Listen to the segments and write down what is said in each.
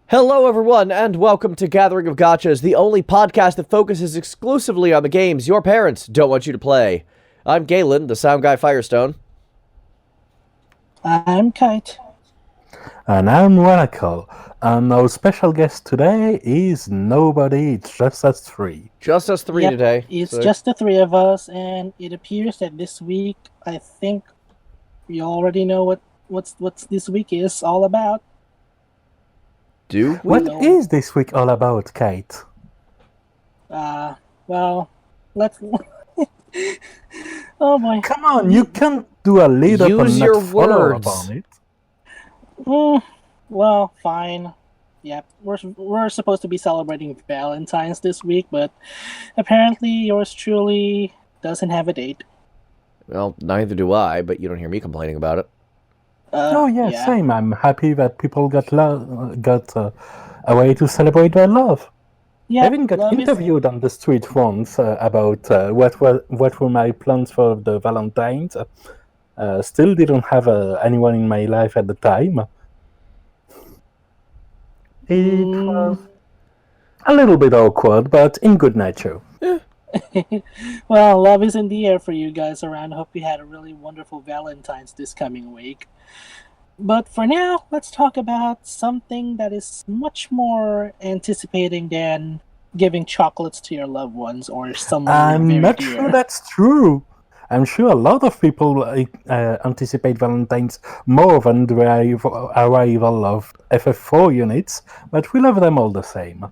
Hello everyone, and welcome to Gathering of Gachas, the only podcast that focuses exclusively on the games your parents don't want you to play. I'm Galen, the sound guy Firestone. I'm Kite. And I'm Ranakel. And our special guest today is nobody, it's just us three. Just us three today. It's just the three of us, and it appears that this week, I think we already know what's this week is all about. Do we? What is this week all about, Kate? Well, let's... Oh boy. Come on, you can't do a lead up and your not follow words. about it. Well, fine. Yep, we're supposed to be celebrating Valentines this week, but apparently yours truly doesn't have a date. Well, neither do I, but you don't hear me complaining about it. Same. I'm happy that people got a way to celebrate their love. Yeah, I even got interviewed on the street once about what were my plans for the Valentines. Still didn't have anyone in my life at the time. It was a little bit awkward, but in good nature. Well, love is in the air for you guys around. Hope you had a really wonderful Valentine's this coming week. But for now, let's talk about something that is much more anticipating than giving chocolates to your loved ones or someone I'm very not dear. sure that's true. I'm sure a lot of people anticipate Valentine's more than the arrival of FF4 units, but we love them all the same.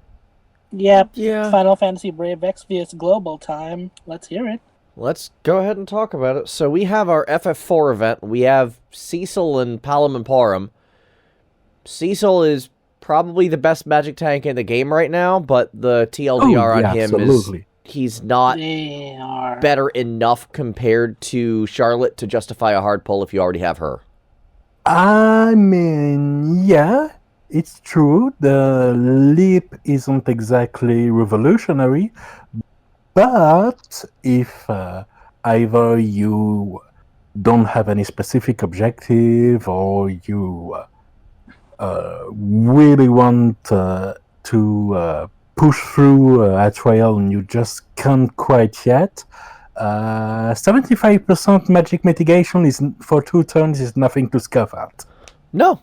Yep, Yeah. Final Fantasy Brave Exvius Global time. Let's hear it. Let's go ahead and talk about it. So we have our FF4 event. We have Cecil and Palom and Porom. Cecil is probably the best magic tank in the game right now, but the TLDR on him absolutely. is he's not They are... better enough compared to Charlotte to justify a hard pull if you already have her. I mean, yeah, it's true. The leap isn't exactly revolutionary, but if either you don't have any specific objective or you really want to push through a trail and you just can't quite yet, 75% magic mitigation is for 2 turns is nothing to scoff at. No.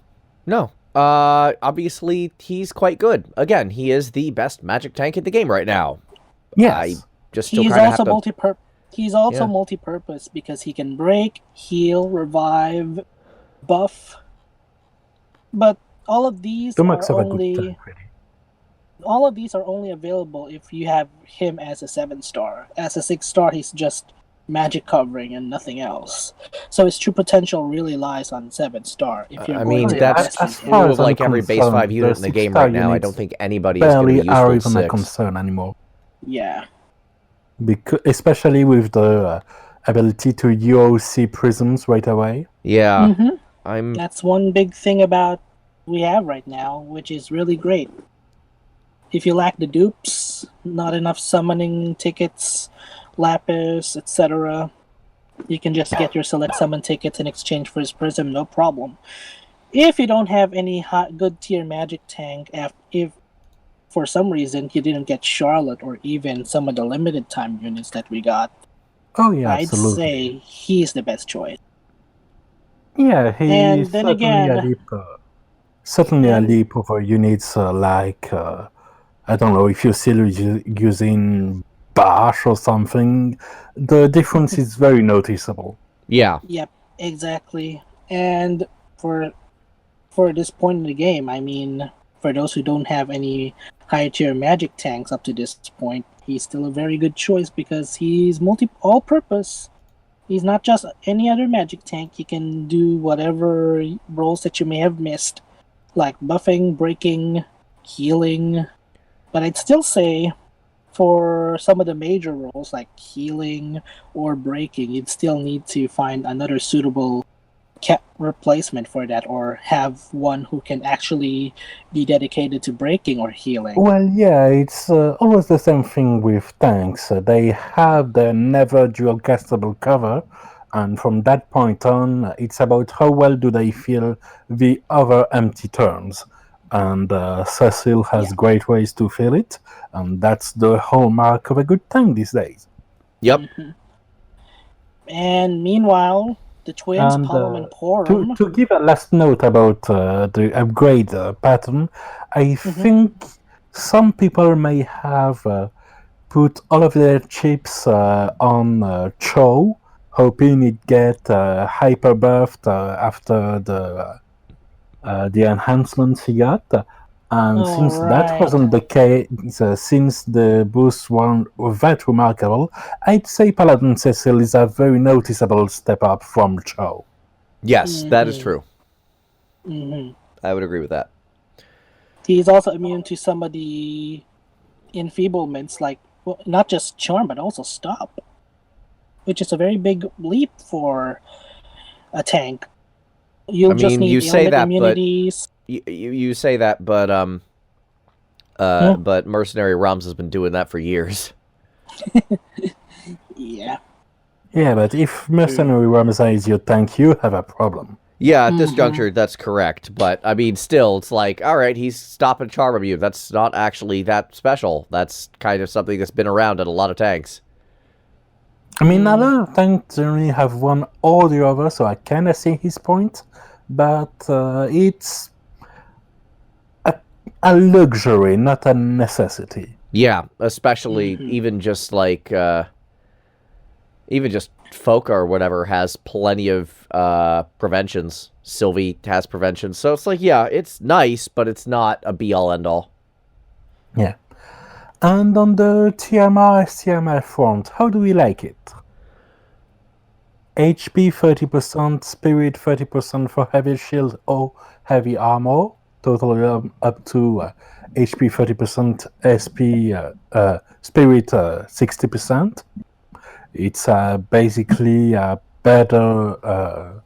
Obviously, he's quite good. Again, he is the best magic tank in the game right now. Yes. I just still He's kind of also have to... He's also Yeah. multi-purpose because he can break, heal, revive, buff. But all of these Stomachs are have a good only turn, really. all of these are only available if you have him as a 7-star. As a 6-star, he's just magic covering and nothing else. So his true potential really lies on 7-star. If you're I going mean, to that's invest in him. far true as of I'm like every base concerned, 5 unit in the the game 6-star right now. I units don't think anybody is going to barely be are useful even a 6. concern anymore. Yeah. Because, especially with the ability to UOC prisms right away. Yeah, Mm-hmm. That's one big thing about we have right now, which is really great. If you lack the dupes, not enough summoning tickets, lapis, etc., you can just get your select summon tickets in exchange for his prism, no problem. If you don't have any good tier magic tank, if for some reason you didn't get Charlotte or even some of the limited time units that we got, Oh yeah, I'd absolutely. say he's the best choice. Yeah, he's And then certainly again- a leap. Certainly a And- leap over units like I don't know if you're still using Bash or something. The difference is very noticeable. yeah. Yep, exactly. And for this point in the game, I mean, for those who don't have any high tier magic tanks up to this point, he's still a very good choice because he's all purpose. He's not just any other magic tank. He can do whatever roles that you may have missed, like buffing, breaking, healing. But I'd still say for some of the major roles like healing or breaking, you'd still need to find another suitable replacement for that, or have one who can actually be dedicated to breaking or healing. Well, yeah, it's always the same thing with tanks. They have the never dual castable cover, and from that point on, it's about how well do they fill the other empty turns. and Cecil has great ways to fill it, and that's the hallmark of a good tank these days. Yep. And meanwhile, the twins, And Palom and Porom. to give a last note about the upgrade pattern, I think some people may have put all of their chips on Cho, hoping it get hyper buffed after the enhancements he got. And since that wasn't the case, since the boosts weren't that remarkable, I'd say Paladin Cecil is a very noticeable step up from Cho. Yes, that is true. Mm-hmm. I would agree with that. He's also immune to some of the enfeeblements, like not just charm, but also stop, which is a very big leap for a tank. You'll just need you say that, immunities. You say that, but but Mercenary Rams has been doing that for years. Yeah. Yeah, but if Mercenary Ramza is your tank, you have a problem. Yeah, at this juncture, that's correct. But, I mean, still, it's like, all right, he's stopping Charm Immune. That's not actually that special. That's kind of something that's been around in a lot of tanks. I mean, a lot of tanks generally have one or the other, so I kind of see his point. But it's a luxury, not a necessity. Yeah, especially even just like... even just Foka or whatever has plenty of preventions. Sylvie has preventions. So it's like, yeah, it's nice, but it's not a be-all, end-all. Yeah. And on the TMR, STMR front, how do we like it? HP 30%, Spirit 30% for heavy shield or heavy armor, total up to HP 30%, SP Spirit 60%. It's basically a better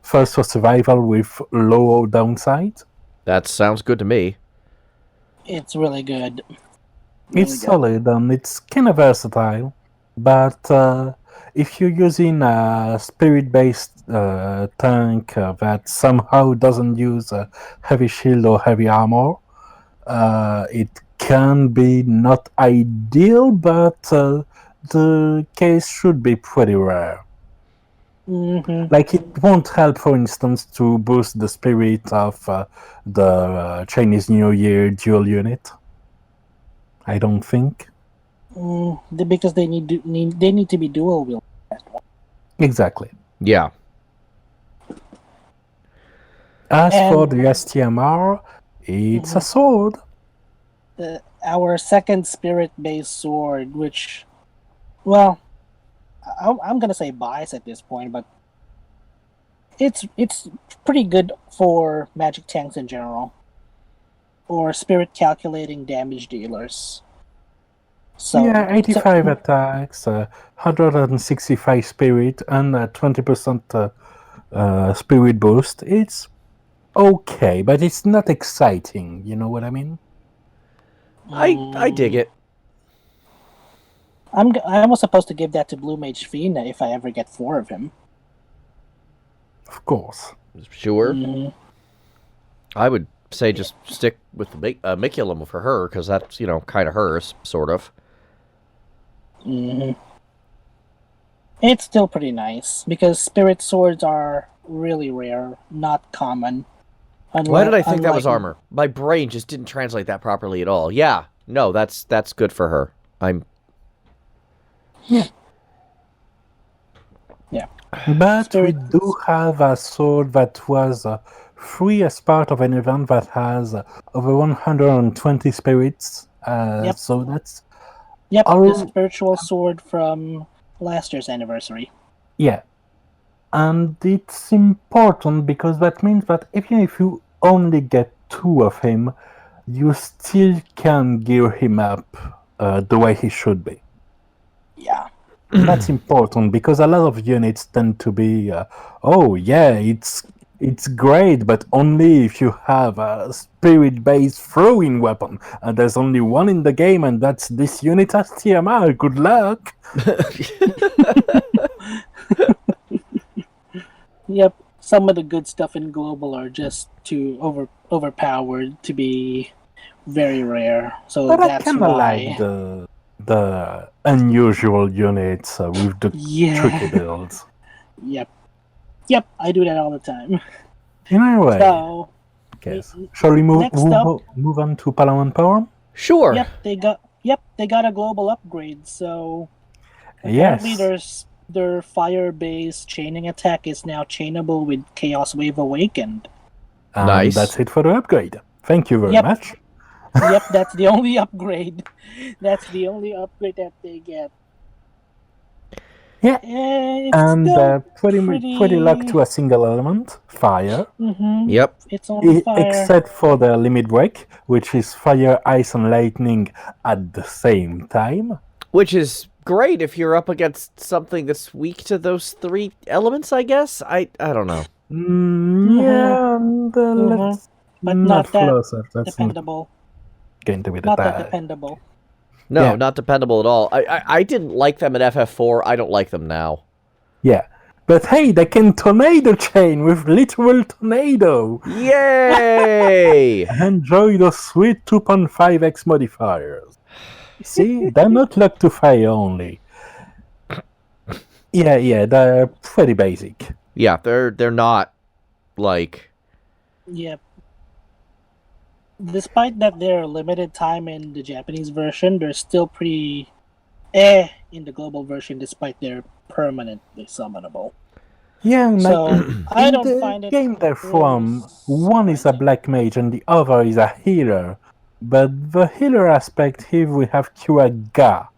first for survival with low downside. That sounds good to me. It's really good. It's solid and it's kind of versatile, but if you're using a spirit-based tank that somehow doesn't use a heavy shield or heavy armor, it can be not ideal, but the case should be pretty rare. Like, it won't help, for instance, to boost the spirit of the Chinese New Year dual unit. I don't think. Because they need to be dual wield. Exactly. Yeah. As for the STMR, it's a sword. Our second spirit-based sword, which, well, I'm gonna say bias at this point, but it's pretty good for magic tanks in general, or spirit calculating damage dealers. So yeah, 85 attacks, 165 spirit, and 20% spirit boost. It's okay, but it's not exciting. You know what I mean? I dig it. I was supposed to give that to Blue Mage Fina if I ever get 4 of him. Of course. Sure. I would say just stick with the Miculum for her, because that's, you know, kind of hers, sort of. It's still pretty nice, because spirit swords are really rare, not common. Why did I think that was armor? My brain just didn't translate that properly at all. Yeah, no, that's good for her. Yeah. But we do have a sword that was free as part of an event that has over 120 spirits. So that's... Yep, the spiritual sword from last year's anniversary. Yeah. And it's important because that means that even if you only get 2 of him, you still can gear him up the way he should be. Yeah. That's important because a lot of units tend to be, oh yeah, it's great, but only if you have a spirit-based throwing weapon, and there's only one in the game, and that's this unit as TMR. Good luck. Yep. some of the good stuff in Global are just too overpowered to be very rare. So But I that's kind of why. like the unusual units with the tricky Yeah. builds. Yep. I do that all the time. Anyway, So, yes. Shall we next up, move on to Palom and Porom? Sure. they got a global upgrade. So apparently, Yes. their fire-based chaining attack is now chainable with Chaos Wave Awakened. Nice. That's it for the upgrade. Thank you very Yep. much. Yep, that's the only upgrade. That's the only upgrade that they get. Yeah. It's And still pretty locked to a single element, fire. Mm-hmm. Yep. It's only fire. Except for the limit break, which is fire, ice, and lightning at the same time. Which is great if you're up against something that's weak to those 3 elements, I guess? I don't know. Yeah, and let's But not that floss up. That's dependable. not going to be the Not that time. dependable. No, Yeah. not dependable at all. I didn't like them at FF4. I don't like them now. Yeah. But hey, they can tornado chain with literal tornado. Yay! Enjoy the sweet 2.5x modifiers. See, they're not locked to fire only. Yeah, they're pretty basic. Yeah, they're not like... Yep. Despite that they're limited time in the Japanese version, they're still pretty in the global version despite they're permanently summonable. Yeah, So I in don't the find it game they're from, really one is a black mage and the other is a healer. But the healer aspect here we have Ga.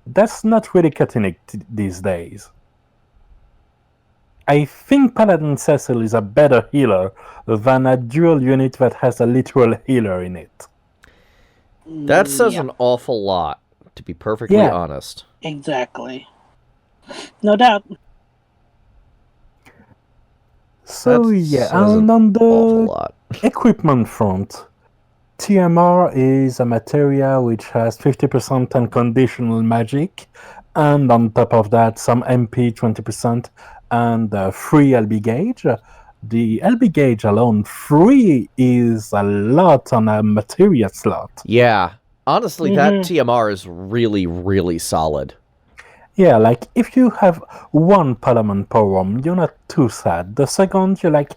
That's not really cutting it these days. I think Paladin Cecil is a better healer than a dual unit that has a literal healer in it. That says yeah, an awful lot, to be perfectly honest. exactly. No doubt. So That yeah, says and an on awful the lot. equipment front, TMR is a materia which has 50% unconditional magic, and on top of that, some MP 20% and free LB gauge. The LB gauge alone, free is a lot on a materia slot. Yeah. Honestly, that TMR is really, really solid. Yeah, like if you have one Palom and Porom, you're not too sad. The second, you're like,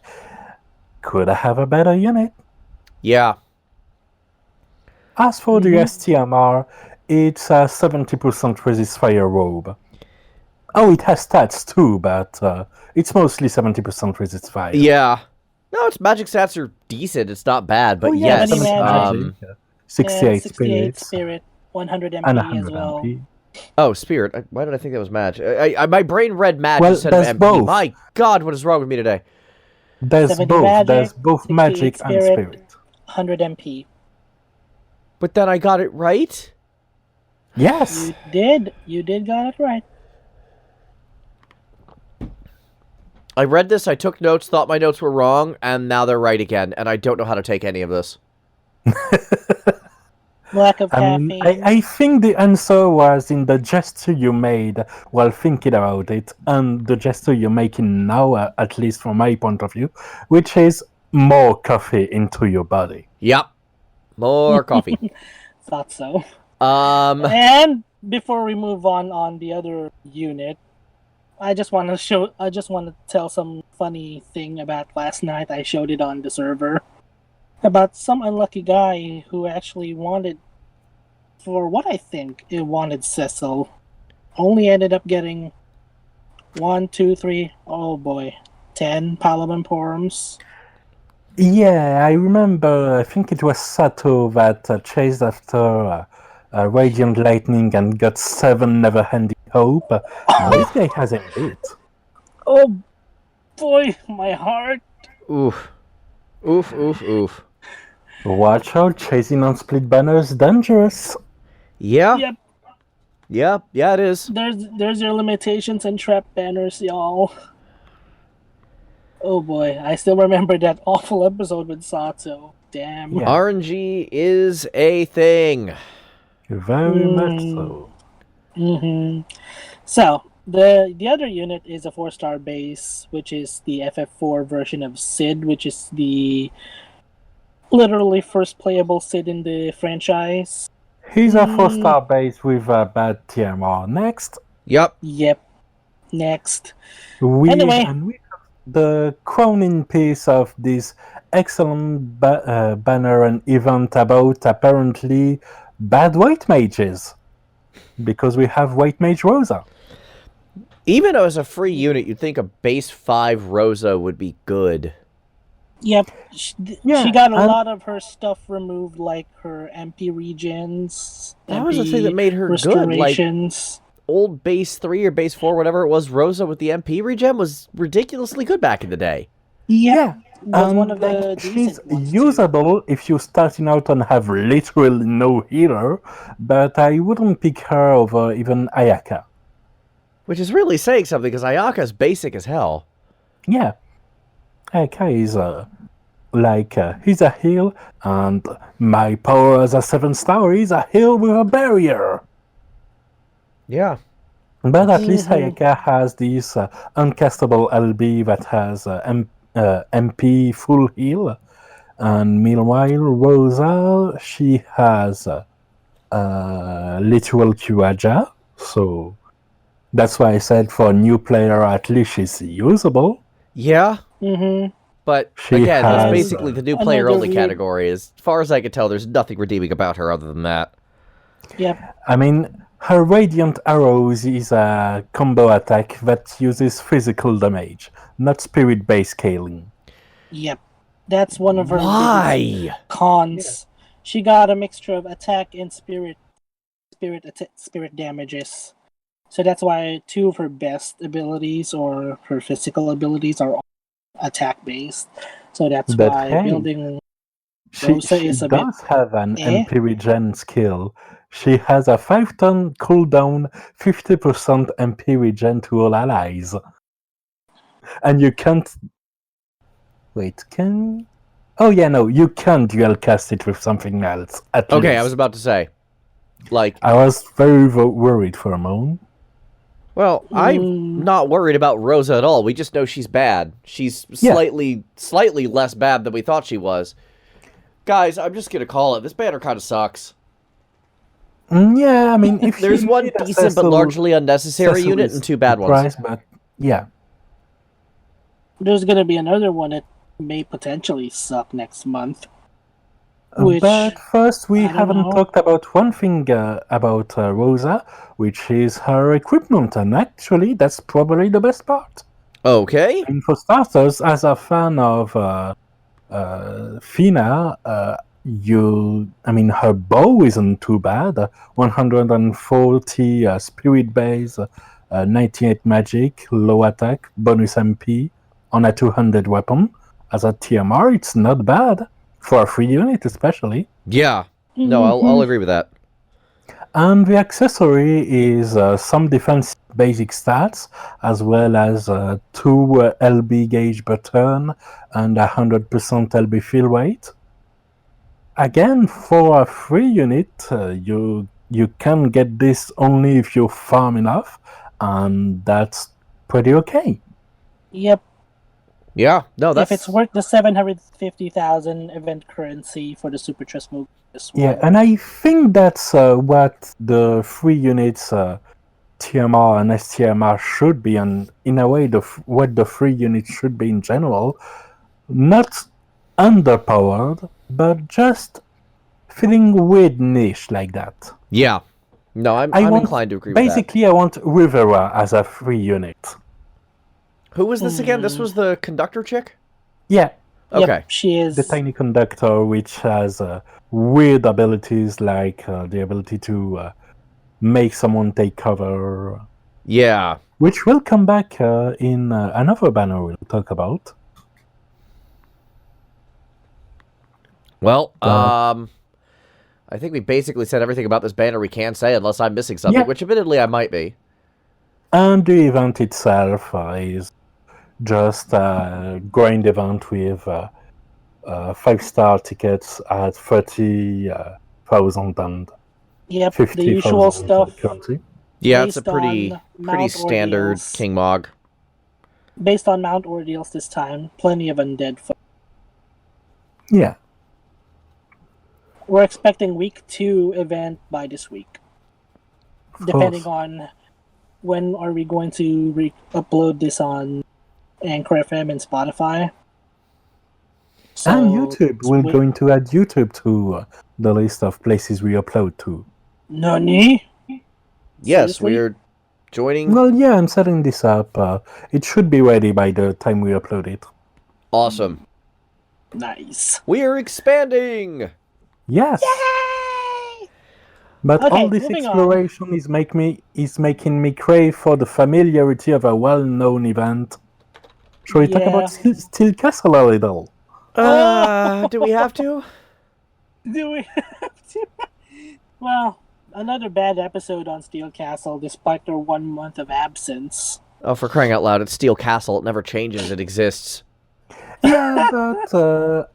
could I have a better unit? Yeah. As for the STMR, it's a 70% resist fire robe. Oh, it has stats too, but it's mostly 70% resist fire. Yeah. No, its magic stats are decent. It's not bad, but yes. 68 spirit, 100 MP and as 100 well. MP. Oh, Spirit. Why did I think that was Mage? My brain read Mage Well, instead of there's MP. both. My God, what is wrong with me today? There's 70 both. magic, There's both 68 magic and spirit. 100 MP. But then I got it right? Yes. You did got it right. I read this, I took notes, thought my notes were wrong, and now they're right again, and I don't know how to take any of this. Lack of caffeine. I think the answer was in the gesture you made while thinking about it, and the gesture you're making now, at least from my point of view, which is more coffee into your body. Yep. More coffee. Thought so. And before we move on the other unit, I just want to tell some funny thing about last night. I showed it on the server about some unlucky guy who actually wanted, for what I think, it wanted Cecil. Only ended up getting 1, 2, 3, oh boy, 10 Palom and Poroms. Yeah, I remember, I think it was Sato that chased after Radiant Lightning and got 7 Never-Ending Hope. This guy has a bit. Oh boy, my heart. oof. Oof, oof, oof. Watch out, chasing on split banners dangerous. Yeah. Yep, Yeah, it is. there's your limitations and trap banners, y'all. Oh boy, I still remember that awful episode with Sato. Damn. Yeah. RNG is a thing. Very much so. Mm-hmm. So, The other unit is a 4-star base, which is the FF4 version of Sid, which is the literally first playable Sid in the franchise. He's a 4-star base with a bad TMR. Next. Yep. Next. We have the crowning piece of this excellent banner and event about apparently bad white mages. Because we have white mage Rosa. Even as a free unit, you'd think a base 5 Rosa would be good. Yep. She got a lot of her stuff removed, like her MP regens. That was the thing that made her good. Like, old base 3 or base 4, whatever it was, Rosa with the MP regen was ridiculously good back in the day. Yeah. Was one of the she's usable if you're starting out and have literally no healer, but I wouldn't pick her over even Ayaka. Which is really saying something, because Ayaka's basic as hell. Yeah. Ayaka is he's a heal, and my power as a 7-star is a heal with a barrier. Yeah. But at least Ayaka has this uncastable LB that has MP full heal, and meanwhile Rosa, she has literal Kuraja, so that's why I said for a new player at least she's usable. Yeah. But again, that's basically the new player only category. As far as I can tell, there's nothing redeeming about her other than that. Yep. I mean, her Radiant Arrows is a combo attack that uses physical damage, not spirit-based scaling. Yep. That's one of her cons. Yeah. She got a mixture of attack and spirit damages. So that's why 2 of her best abilities or her physical abilities are all attack-based. So that's why building Rosa is a bit... She does have an MP regen skill. She has a 5-turn cooldown, 50% MP regen to all allies. And you can't... Wait, can... Oh yeah, no, you can dual cast it with something else, at least. Okay, I was about to say. I was very worried for a moment. Well, I'm not worried about Rosa at all. We just know she's bad. She's slightly less bad than we thought she was. Guys, I'm just gonna call it. This banner kind of sucks. Yeah, I mean, if there's one decent but largely unnecessary unit and 2 bad ones. But yeah, there's gonna be another one that may potentially suck next month. But first, we haven't talked about one thing about Rosa, which is her equipment, and actually, that's probably the best part. Okay. And for starters, as a fan of Fina, her bow isn't too bad. 140 spirit base, 98 magic, low attack, bonus MP on a 200 weapon. As a TMR, it's not bad. For a free unit, especially. Yeah. No, I'll agree with that. And the accessory is some defense basic stats, as well as 2 LB gauge per turn and 100% LB fill rate. Again, for a free unit, you can get this only if you farm enough, and that's pretty okay. Yep. Yeah, no, that's... If it's worth the 750,000 event currency for the Super Trust move. Yeah, and I think that's what the free units TMR and STMR should be, and in a way, what the free units should be in general. Not underpowered, but just feeling weird niche like that. Yeah. No, I'm inclined to agree with that. Basically, I want Rivera as a free unit. Who was this again? This was the conductor chick? Yeah. Okay. Yep, she is. The tiny conductor, which has weird abilities like the ability to make someone take cover. Yeah. Which will come back in another banner we'll talk about. Well, I think we basically said everything about this banner we can say, unless I'm missing something, which admittedly I might be. And the event itself is just a grind event with 5-star tickets at 30,000 and Yep, 50,000 the usual stuff. currency. Yeah, it's a based on pretty Mount standard Ordeals. King Mog. Based on Mount Ordeals this time, plenty of undead folk. Yeah. We're expecting week 2 event by this week. Of Depending course. on when are we going to upload this on Anchor FM and Spotify. And YouTube. We're wait, going to add YouTube to the list of places we upload to. Nani? Yes, Seriously? we're joining. Well, yeah, I'm setting this up. It should be ready by the time we upload it. Awesome. Nice. We're expanding! Yes. Yay! But Okay, all this moving exploration is making me crave for the familiarity of a well-known event. Shall we talk about Steel Castle a little? Do we have to? Do we have to? Well, another bad episode on Steel Castle despite their 1 month of absence. Oh, for crying out loud, it's Steel Castle. It never changes. It exists. Yeah, but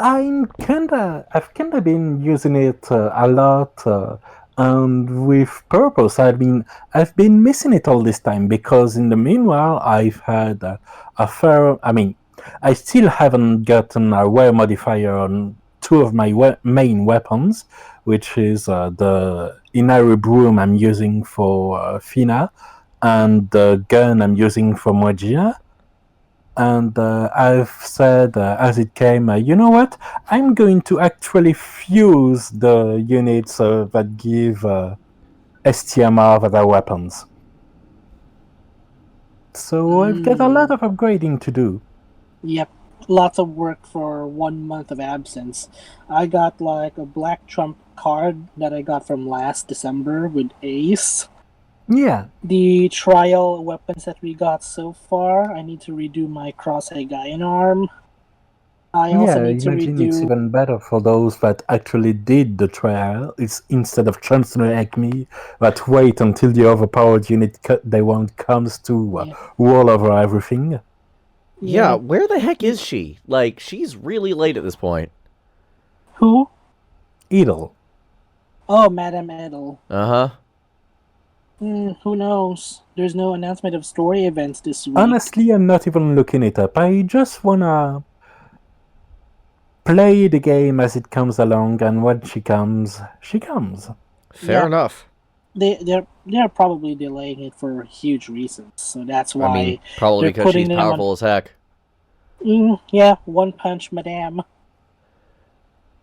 I've kinda been using it a lot, and with purpose. I've been missing it all this time because in the meanwhile I've had a fair. I still haven't gotten a wear modifier on 2 of my main weapons, which is the Inari Broom I'm using for Fina, and the gun I'm using for Mogia. And I've said, as it came, you know what? I'm going to actually fuse the units that give STMR that are weapons. So I've got a lot of upgrading to do. Yep, lots of work for 1 month of absence. I got like a Black Trump card that I got from last December with Ace. Yeah. The trial weapons that we got so far, I need to redo my Cross-Hagayan arm. I also need to imagine redo... it's even better for those that actually did the trial. It's instead of Chancellor like me that wait until the overpowered unit they want comes to roll over everything. Yeah, where the heck is she? Like, she's really late at this point. Who? Edel. Oh, Madame Edel. Uh-huh. Who knows? There's no announcement of story events this week. Honestly, I'm not even looking it up. I just wanna play the game as it comes along, and when she comes, she comes. Fair enough. They're probably delaying it for huge reasons, so that's why. Probably because she's powerful as heck. Yeah, one punch, madame.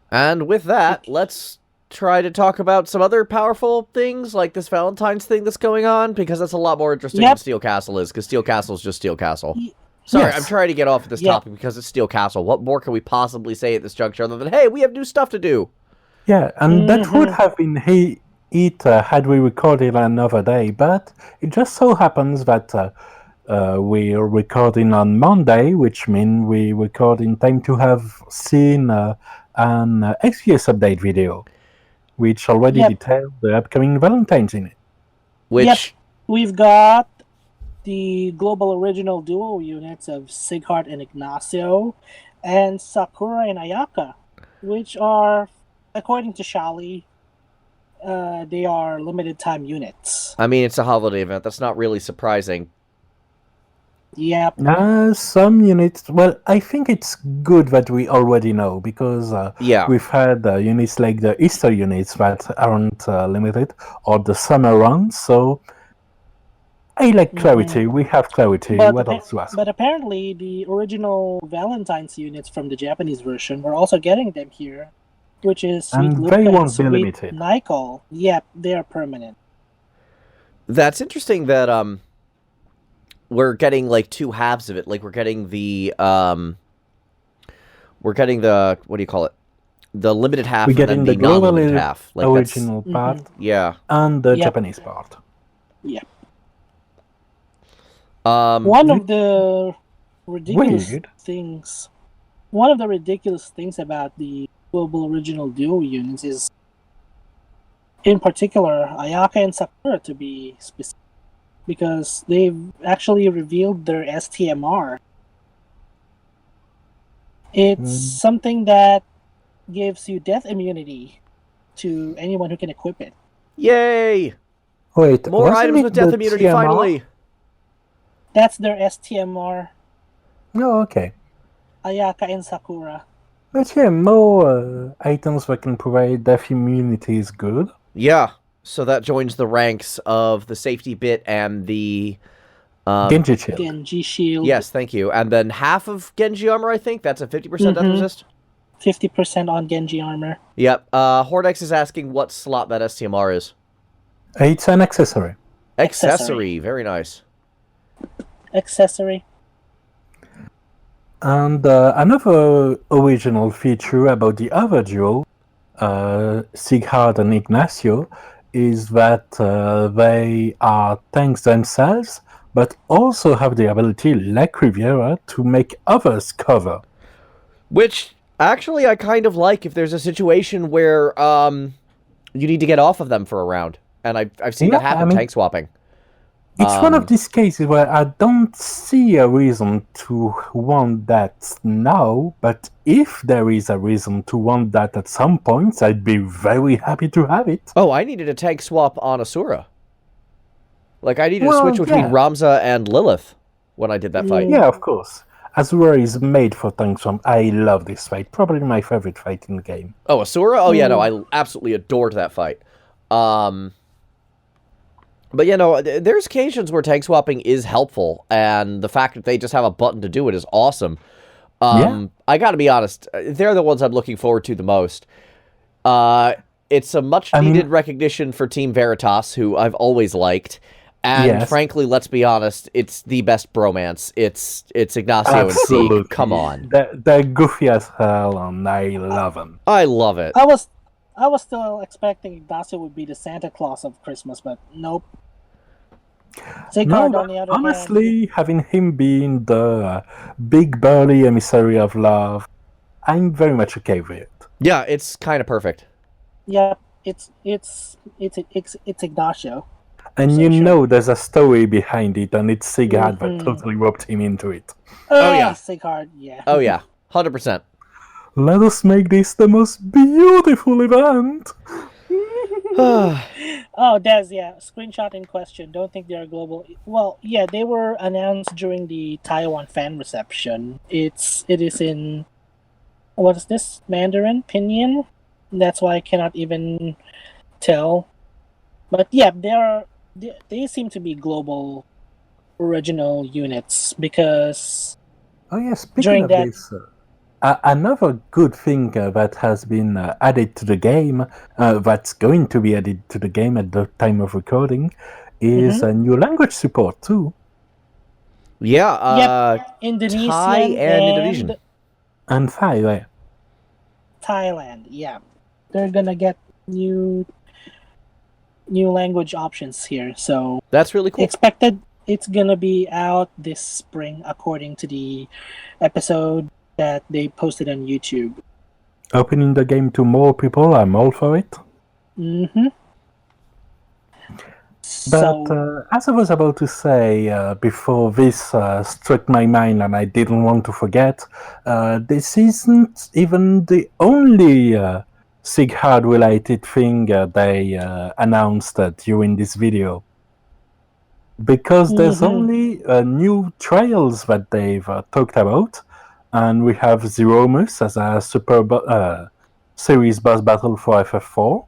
And with that, let's try to talk about some other powerful things, like this Valentine's thing that's going on, because that's a lot more interesting than Steel Castle is, because Steel Castle is just Steel Castle. Sorry, I'm trying to get off of this topic because it's Steel Castle. What more can we possibly say at this juncture other than, hey, we have new stuff to do? Yeah, and that would have been had we recorded another day, but it just so happens that we're recording on Monday, which means we record in time to have seen an Exvius update video, which already detailed the upcoming Valentines in it. Which we've got the global original duo units of Sighart and Ignacio, and Sakura and Ayaka, which are, according to Shali, they are limited time units. I mean, it's a holiday event. That's not really surprising. Yep. Some units... Well, I think it's good that we already know, because we've had units like the Easter units that aren't limited, or the summer ones, so I like clarity. We have clarity. What else to ask? But apparently, the original Valentines units from the Japanese version, we're also getting them here, which is Sweet Luca and Sweet Nicol. Yep, they are permanent. That's interesting that we're getting like 2 halves of it. Like we're getting the what do you call it? The limited half and then the non-limited half. Like original part. Yeah. And the Japanese part. Yep. One of the ridiculous things about the global original duo units is, in particular, Ayaka and Sakura, to be specific, because they've actually revealed their STMR. It's something that gives you death immunity to anyone who can equip it. Yay! Wait, More wasn't items it with death the immunity, TMR? finally! That's their STMR, Oh, okay. Ayaka and Sakura. But yeah, more items that can provide death immunity is good. Yeah, so that joins the ranks of the safety bit and the... Genji Shield. Genji Shield. Yes, thank you. And then half of Genji armor, I think? That's a 50% death resist? 50% on Genji armor. Yep. Hordex is asking what slot that STMR is. It's an accessory. Accessory. Very nice. Accessory. And another original feature about the other duo, Sighard and Ignacio, is that they are tanks themselves, but also have the ability, like Riviera, to make others cover. Which, actually, I kind of like if there's a situation where you need to get off of them for a round. And I've seen that happen, tank swapping. It's one of these cases where I don't see a reason to want that now, but if there is a reason to want that at some point, I'd be very happy to have it. Oh, I needed a tank swap on Asura. Like, I needed to switch between Ramza and Lilith when I did that fight. Yeah, of course. Asura is made for tank swap. I love this fight. Probably my favorite fight in the game. Oh, Asura? Oh, yeah, no, I absolutely adored that fight. But, you know, there's occasions where tank swapping is helpful, and the fact that they just have a button to do it is awesome. I gotta be honest, they're the ones I'm looking forward to the most. It's a much-needed recognition for Team Veritas, who I've always liked, and frankly, let's be honest, it's the best bromance. It's Ignacio and Sieg. Come on. They're goofy as hell, and I love them. I love it. I was still expecting Ignacio would be the Santa Claus of Christmas, but nope. No, on the other honestly, having him being the big burly emissary of love, I'm very much okay with it. Yeah, it's kind of perfect. Yeah, it's Ignacio. And there's a story behind it, and it's Sighard that totally roped him into it. Oh yeah, Sighard, yeah. Oh yeah, 100%. Let us make this the most beautiful event. Oh, Des, yeah. Screenshot in question. Don't think they are global. Well, yeah, they were announced during the Taiwan fan reception. It is in, what is this? Mandarin? Pinyin? That's why I cannot even tell. But yeah, they seem to be global original units because... Oh yeah, speaking of this... another good thing that has been added to the game, that's going to be added to the game at the time of recording, is a new language support too. Yeah, Indonesian Thai and Indonesian. And Thai, Thailand, yeah. They're gonna get new language options here, so... That's really cool. Expected it's gonna be out this spring, according to the episode that they posted on YouTube. Opening the game to more people, I'm all for it. But as I was about to say, before this struck my mind and I didn't want to forget, this isn't even the only Sighard-related thing they announced during this video. Because there's only new trials that they've talked about, and we have Zeromus as a super series boss battle for FF4,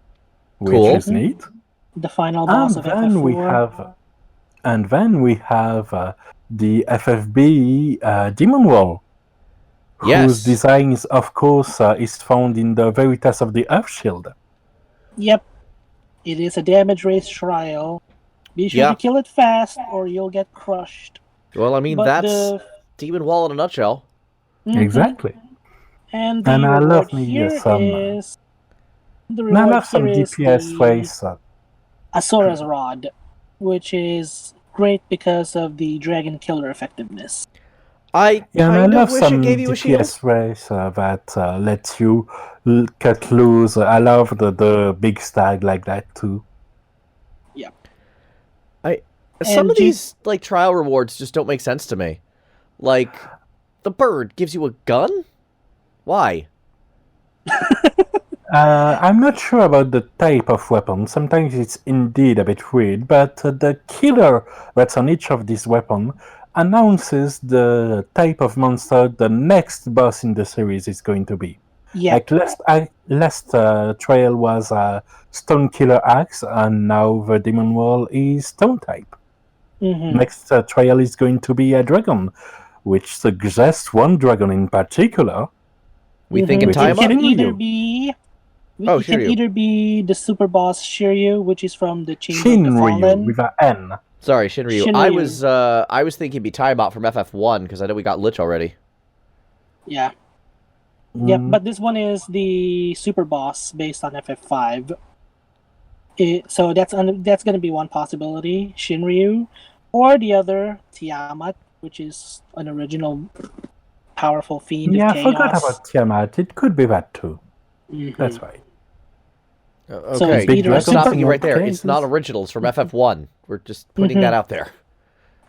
which is neat. The final boss of FF4. And then we have the FFBE Demon Wall, whose designs, of course, is found in the Veritas of the Earth Shield. Yep. It is a damage race trial. Be sure to kill it fast, or you'll get crushed. Well, I mean, that's Demon Wall in a nutshell. Exactly. And the I love here some. is... The I love some DPS ways. Asura's Rod, which is great because of the Dragon Killer effectiveness. I love wish some it gave you a shield. DPS ways that lets you cut loose. I love the big stag like that too. Yeah. Some of these trial rewards just don't make sense to me. Like, the bird gives you a gun? Why? I'm not sure about the type of weapon. Sometimes it's indeed a bit weird, but the killer that's on each of these weapons announces the type of monster the next boss in the series is going to be. Yeah. Like last trial was a Stone Killer Axe, and now the Demon Wall is Stone type. Mm-hmm. Next trial is going to be a dragon, which suggests one dragon in particular. We thinking Which time is up? Can either Shiryu. be. Oh, It can Shiryu. either be the super boss Shiryu, which is from the Chamber of the Shinryu Fallen. with an N. Sorry, Shinryu. Shinryu. I was thinking it'd be Timebot from FF1 because I know we got Lich already. Yeah. Yep, but this one is the super boss based on FF5. So that's going to be one possibility, Shinryu, or the other, Tiamat, which is an original powerful fiend Yeah, of I chaos. forgot about Tiamat. It could be that too. Mhm. That's right. So Okay, it's either I'm a stopping you super- right there. okay, It's not this- originals from FF1. We're just putting that out there.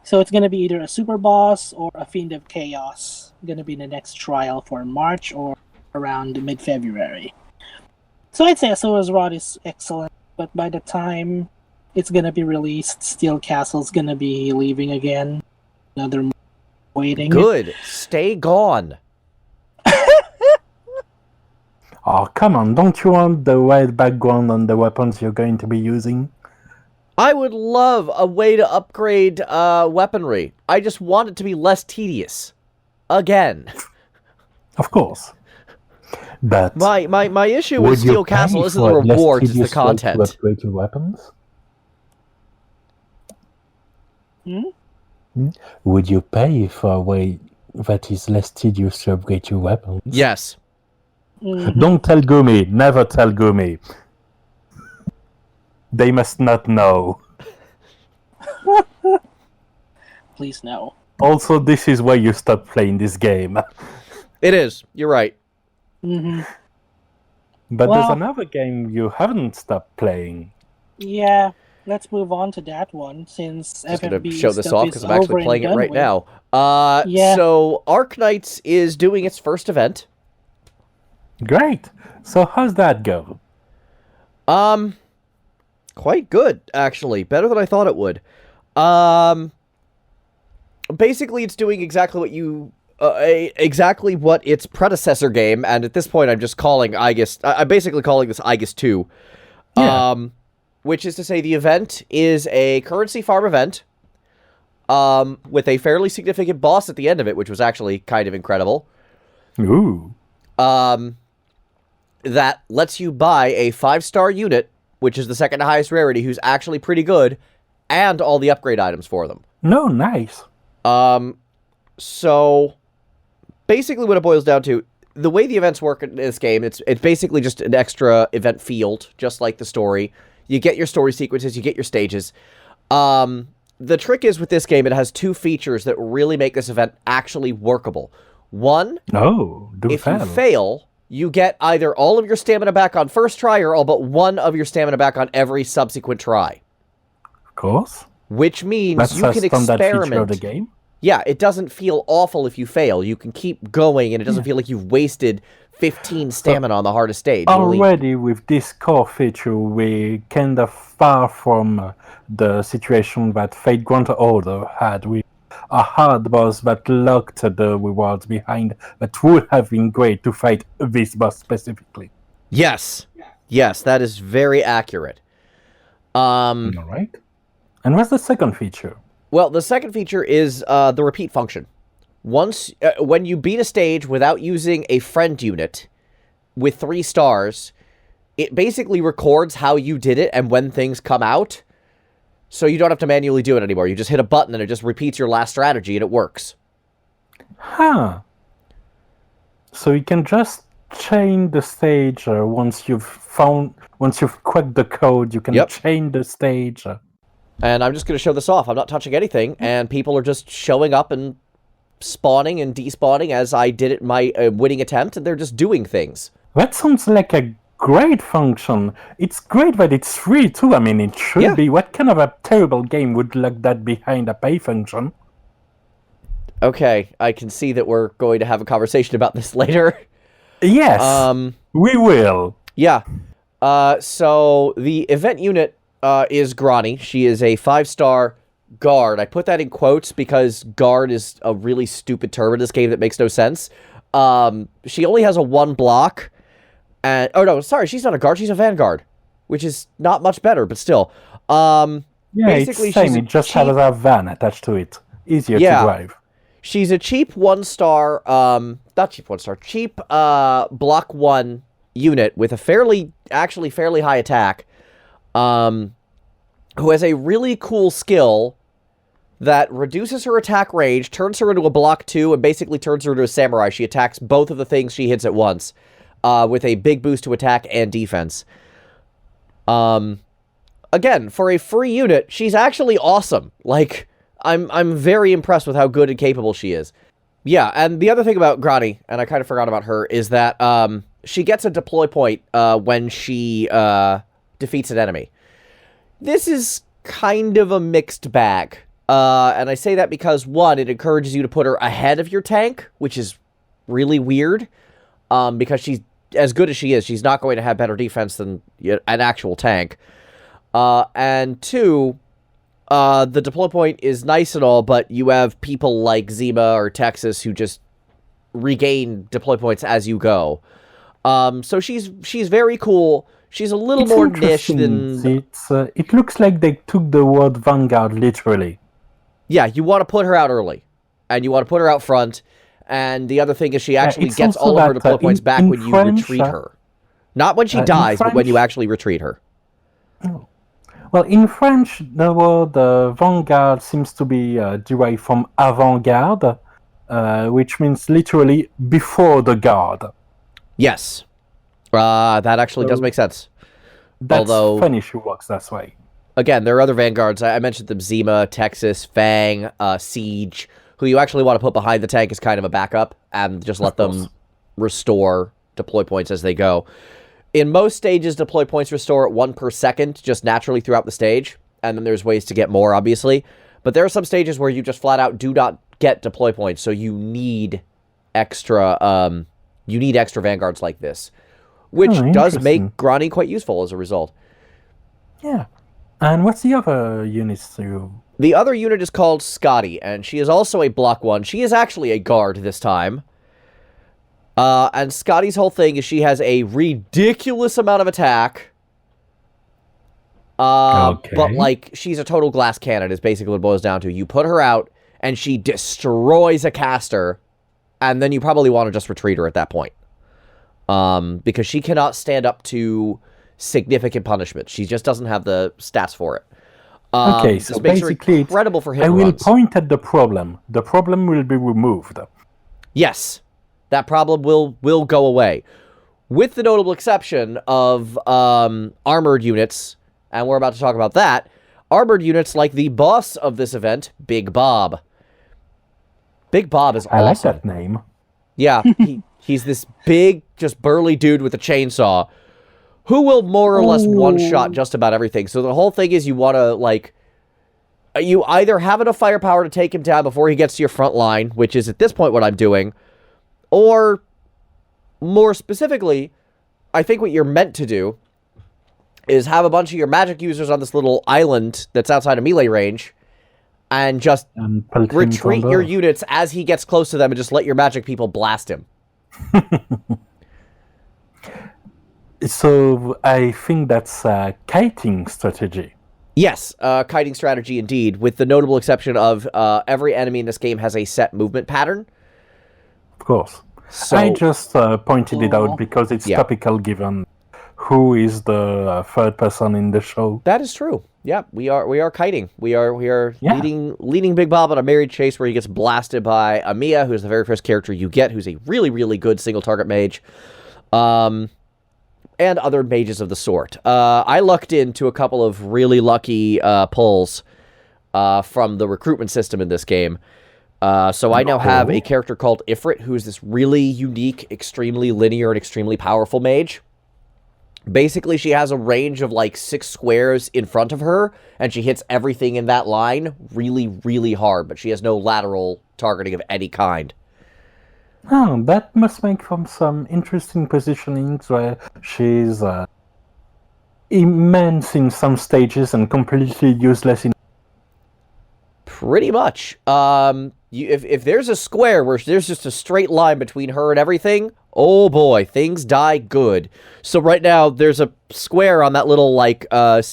So it's going to be either a super boss or a fiend of chaos. Going to be the next trial for March or around mid-February. So I'd say Asura's Rod is excellent, but by the time it's going to be released, Steel Castle's going to be leaving again. Another waiting. Good. Stay gone. Oh, come on. Don't you want the white background on the weapons you're going to be using? I would love a way to upgrade weaponry. I just want it to be less tedious. Again. Of course. But My issue would with you Steel pay Castle isn't for the a less rewards, it's the tedious way content. to upgrade your weapons? Would you pay for a way that is less tedious to upgrade your weapons? Yes. Mhm. Don't tell Gumi. Never tell Gumi. They must not know. Please no. Also, this is why you stop playing this game. It is. You're right. hmm But Well- there's another game you haven't stopped playing. Yeah, let's move on to that one since Just gonna FFBE show this stuff off is because I'm actually over and playing it done right with. now. Yeah. So Arknights is doing its first event. Great. So how's that go? Quite good, actually. Better than I thought it would. Basically, it's doing exactly what exactly what its predecessor game, and at this point, I'm just calling I'm basically calling this Aegis 2. Yeah. Which is to say, the event is a currency farm event, with a fairly significant boss at the end of it, which was actually kind of incredible. Ooh. That lets you buy a 5-star unit, which is the second highest rarity, who's actually pretty good, and all the upgrade items for them. No, nice. So basically what it boils down to, the way the events work in this game, it's basically just an extra event field, just like the story. You get your story sequences, you get your stages. The trick is with this game, it has 2 features that really make this event actually workable. One, No, do if fail. you fail, you get either all of your stamina back on first try or all but one of your stamina back on every subsequent try. Of course. Which means That's you a can standard feature of experiment. the game. Yeah, it doesn't feel awful if you fail. You can keep going, and it doesn't feel like you've wasted 15 stamina on the hardest stage. You only- Already with this core feature, we're kind of far from the situation that Fate Grand Order had with a hard boss that locked the rewards behind. That would have been great to fight this boss specifically. Yes. Yes, that is very accurate. All right. And what's the second feature? Well, the second feature is the repeat function. Once, when you beat a stage without using a friend unit with 3 stars, it basically records how you did it and when things come out. So you don't have to manually do it anymore. You just hit a button and it just repeats your last strategy and it works. Huh. So you can just chain the stage once you've cracked the code, you can Yep. chain the stage. And I'm just going to show this off. I'm not touching anything, and people are just showing up and spawning and despawning as I did it in my winning attempt, and they're just doing things. That sounds like a great function. It's great that it's free too. I mean, it should Yeah. be. What kind of a terrible game would lock that behind a pay function? Okay, I can see that we're going to have a conversation about this later. Yes, we will. Yeah. So the event unit is Grani. She is a 5-star guard. I put that in quotes because guard is a really stupid term in this game that makes no sense. She only has a 1 block. And oh no, sorry, she's not a guard. She's a vanguard, which is not much better, but still. Yeah, basically, it's same. It just has a van attached to it. Easier to drive. She's a cheap 1-star, not cheap 1-star, cheap block 1 unit with a actually fairly high attack, who has a really cool skill that reduces her attack range, turns her into a block 2, and basically turns her into a samurai. She attacks both of the things she hits at once, with a big boost to attack and defense. Again, for a free unit, she's actually awesome. Like, I'm very impressed with how good and capable she is. Yeah, and the other thing about Grani, and I kind of forgot about her, is that she gets a deploy point when she defeats an enemy. This is kind of a mixed bag. And I say that because, one, it encourages you to put her ahead of your tank, which is really weird, because she's as good as she is, she's not going to have better defense than an actual tank. And two, the deploy point is nice and all, but you have people like Zima or Texas who just regain deploy points as you go. So she's very cool. She's a little more niche than... it looks like they took the word Vanguard literally. Yeah, you want to put her out early. And you want to put her out front. And the other thing is she actually gets all of her deploy points back when you retreat her. Not when she dies, but when you actually retreat her. Oh. Well, in French, the word Vanguard seems to be derived from avant-garde, which means literally before the guard. Yes. That actually does make sense. That's funny she works that way. Again, there are other vanguards. I mentioned them: Zima, Texas, Fang, Siege, who you actually want to put behind the tank as kind of a backup and just let them restore deploy points as they go. In most stages, deploy points restore at 1 per second, just naturally throughout the stage. And then there's ways to get more, obviously. But there are some stages where you just flat out do not get deploy points, so you need extra vanguards like this. Which does make Grani quite useful as a result. Yeah. And what's the other units you... The other unit is called Scotty, and she is also a block 1. She is actually a guard this time. And Scotty's whole thing is she has a ridiculous amount of attack. But, like, she's a total glass cannon is basically what it boils down to. You put her out, and she destroys a caster, and then you probably want to just retreat her at that point. Because she cannot stand up to significant punishment. She just doesn't have the stats for it. Okay, so basically, incredible for hit I will runs. point at the problem. The problem will be removed. Yes, that problem will go away. With the notable exception of armored units, and we're about to talk about that, armored units like the boss of this event, Big Bob. Big Bob is awesome. I like that name. Yeah, he's this big, just burly dude with a chainsaw who will more or less one-shot just about everything. So the whole thing is you want to, like, you either have enough firepower to take him down before he gets to your front line, which is at this point what I'm doing, or more specifically, I think what you're meant to do is have a bunch of your magic users on this little island that's outside of melee range and just retreat your units as he gets close to them and just let your magic people blast him. So I think that's a kiting strategy. Yes, kiting strategy indeed, with the notable exception of every enemy in this game has a set movement pattern. Of course. So, I just pointed it out because it's topical given who is the third person in the show. That is true. Yeah, we are kiting. We are leading Big Bob on a married chase where he gets blasted by Amiya, who's the very first character you get, who's a really, really good single target mage. And other mages of the sort. I lucked into a couple of really lucky pulls from the recruitment system in this game. So I now have a character called Ifrit, who's this really unique, extremely linear, and extremely powerful mage. Basically, she has a range of like 6 squares in front of her, and she hits everything in that line really, really hard, but she has no lateral targeting of any kind. Oh, that must make for some interesting positionings where she's immense in some stages and completely useless in. Pretty much. If there's a square where there's just a straight line between her and everything, oh boy, things die good. So right now, there's a square on that little, like,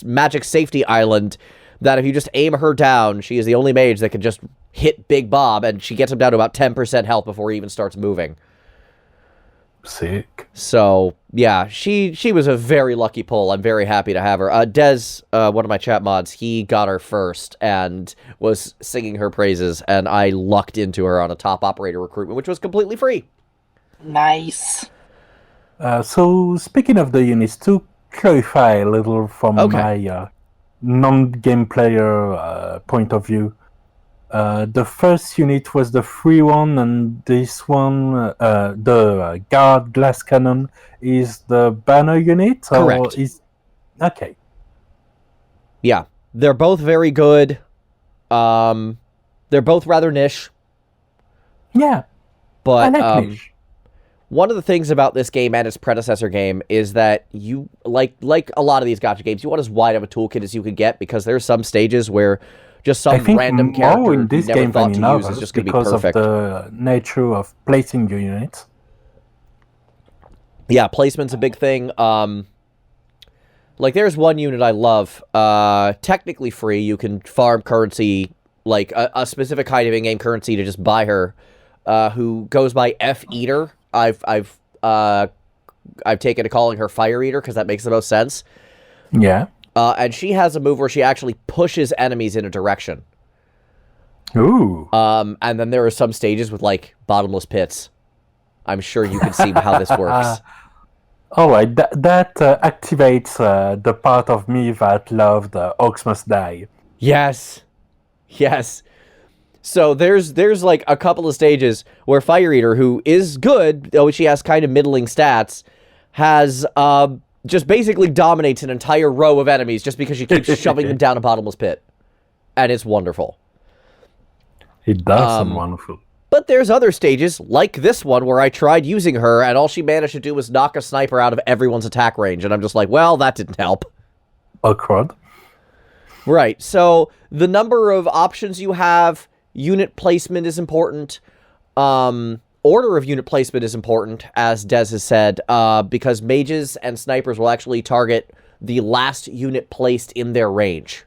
magic safety island that if you just aim her down, she is the only mage that can just hit Big Bob, and she gets him down to about 10% health before he even starts moving. Sick. So, yeah, she was a very lucky pull. I'm very happy to have her. Dez, one of my chat mods, he got her first and was singing her praises, and I lucked into her on a top operator recruitment, which was completely free. Nice. So, speaking of the units, to clarify a little from my non-game player point of view, the first unit was the free one, and this one, the guard glass cannon, is the banner unit? Correct. Okay. Yeah, they're both very good. They're both rather niche. Yeah, but I like niche. One of the things about this game and its predecessor game is that you, like a lot of these gacha games, you want as wide of a toolkit as you could get, because there's some stages where just some random character in this you never game thought than to in use is just going to be because perfect. Of the nature of placing your units. Yeah, placement's a big thing. Like, there's one unit I love. Technically free. You can farm currency, like a specific kind of in-game currency to just buy her. Who goes by F Eater. I've taken to calling her Fire Eater because that makes the most sense. Yeah. And she has a move where she actually pushes enemies in a direction. Ooh. And then there are some stages with, like, bottomless pits. I'm sure you can see how this works. All right, that activates the part of me that loved Orcs Must Die. Yes. Yes. So there's like a couple of stages where Fire Eater, who is good, though she has kind of middling stats, has just basically dominates an entire row of enemies just because she keeps shoving them down a bottomless pit. And it's wonderful. It does sound wonderful. But there's other stages, like this one, where I tried using her, and all she managed to do was knock a sniper out of everyone's attack range. And I'm just like, well, that didn't help. Awkward. Right, so the number of options you have, unit placement is important. Order of unit placement is important, as Dez has said, because mages and snipers will actually target the last unit placed in their range.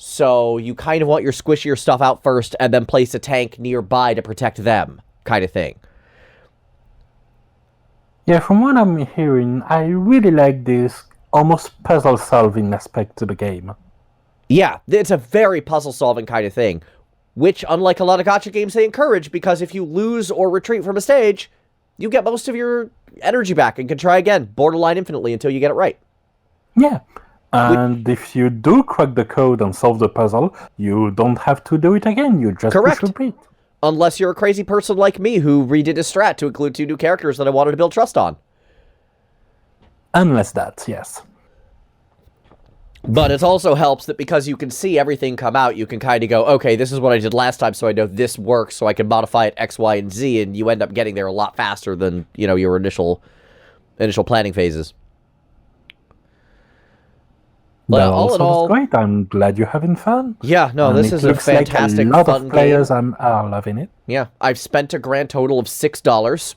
So you kind of want your squishier stuff out first and then place a tank nearby to protect them, kind of thing. Yeah, from what I'm hearing, I really like this almost puzzle-solving aspect to the game. Yeah, it's a very puzzle-solving kind of thing, which, unlike a lot of gacha games, they encourage, because if you lose or retreat from a stage, you get most of your energy back and can try again, borderline infinitely, until you get it right. Yeah. And if you do crack the code and solve the puzzle, you don't have to do it again. You just push repeat. Unless you're a crazy person like me who redid his strat to include 2 new characters that I wanted to build trust on. Unless that, yes. But it also helps that because you can see everything come out, you can kind of go, okay, this is what I did last time, so I know this works, so I can modify it X, Y, and Z, and you end up getting there a lot faster than, you know, your initial planning phases. Well, all in all, great. I'm glad you're having fun. Yeah, no, this is a fantastic, like a lot fun of players game. are loving it. Yeah, I've spent a grand total of $6.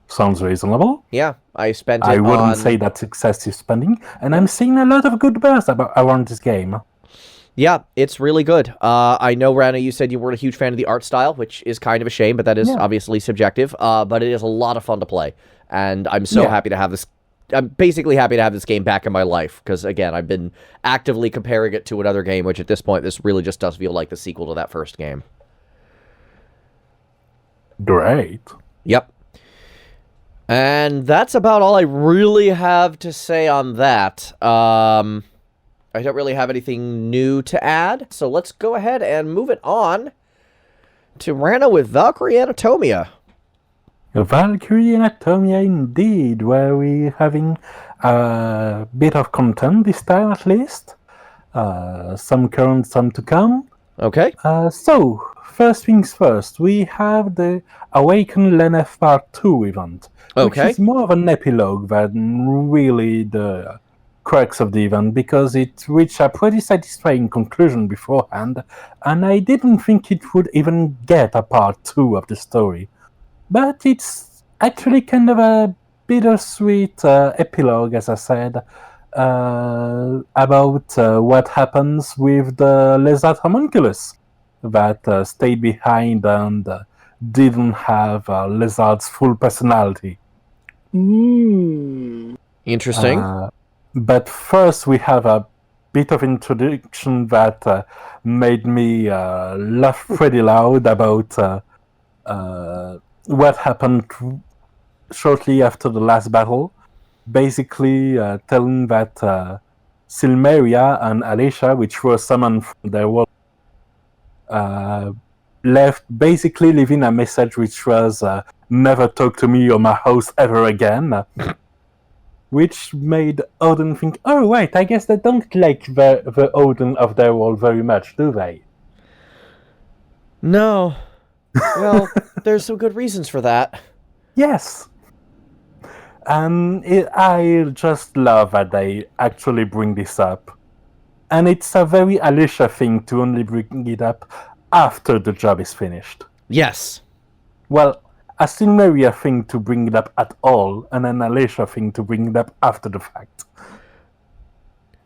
Sounds reasonable. Yeah, I spent it I wouldn't say that's excessive spending, and I'm seeing a lot of good buzz around this game. Yeah, it's really good. I know, Rana, you said you weren't a huge fan of the art style, which is kind of a shame, but that is obviously subjective. But it is a lot of fun to play, and I'm so happy to have this. I'm basically happy to have this game back in my life, because, again, I've been actively comparing it to another game, which at this point, this really just does feel like the sequel to that first game. Great. Yep. And that's about all I really have to say on that. I don't really have anything new to add, so let's go ahead and move it on to Rana with Valkyrie Anatomia. Valkyrie Anatomia indeed, where we're having a bit of content this time at least. Some current, some to come. Okay. So, first things first, we have the Awaken Lenneth Part 2 event, which Okay. is more of an epilogue than really the crux of the event, because it reached a pretty satisfying conclusion beforehand, and I didn't think it would even get a Part 2 of the story. But it's actually kind of a bittersweet epilogue, as I said, about what happens with the lizard homunculus that stayed behind and didn't have lizard's full personality. Interesting. But first, we have a bit of introduction that made me laugh pretty loud about what happened shortly after the last battle. Basically, telling that Silmeria and Alicia, which were summoned from their world, left, basically leaving a message which was "Never talk to me or my house ever again." Which made Odin think, oh, right, I guess they don't like the Odin of their world very much, do they? No. Well, there's some good reasons for that. Yes. And I just love that they actually bring this up. And it's a very Alicia thing to only bring it up after the job is finished. Yes. Well, a Silmeria thing to bring it up at all, and an Alicia thing to bring it up after the fact.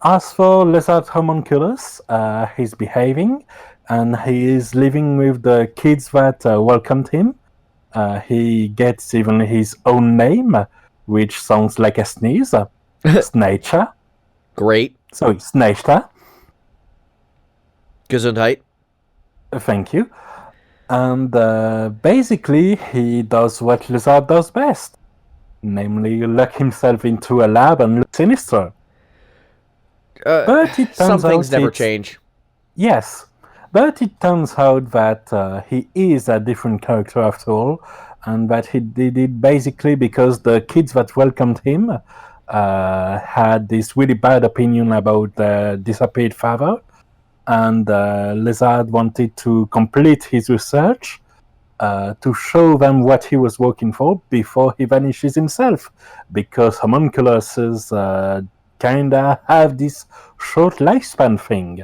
As for Lizard Homunculus, he's behaving, and he is living with the kids that welcomed him. He gets even his own name, which sounds like a sneeze. Snatcher. Great. Sorry, Snatcher. Gesundheit. Thank you. And basically, he does what Lizard does best. Namely, lock himself into a lab and look sinister. But it turns some things out never change. Yes. But it turns out that he is a different character after all, and that he did it basically because the kids that welcomed him had this really bad opinion about the disappeared father, and Lizard wanted to complete his research to show them what he was working for before he vanishes himself, because homunculuses kinda have this short lifespan thing.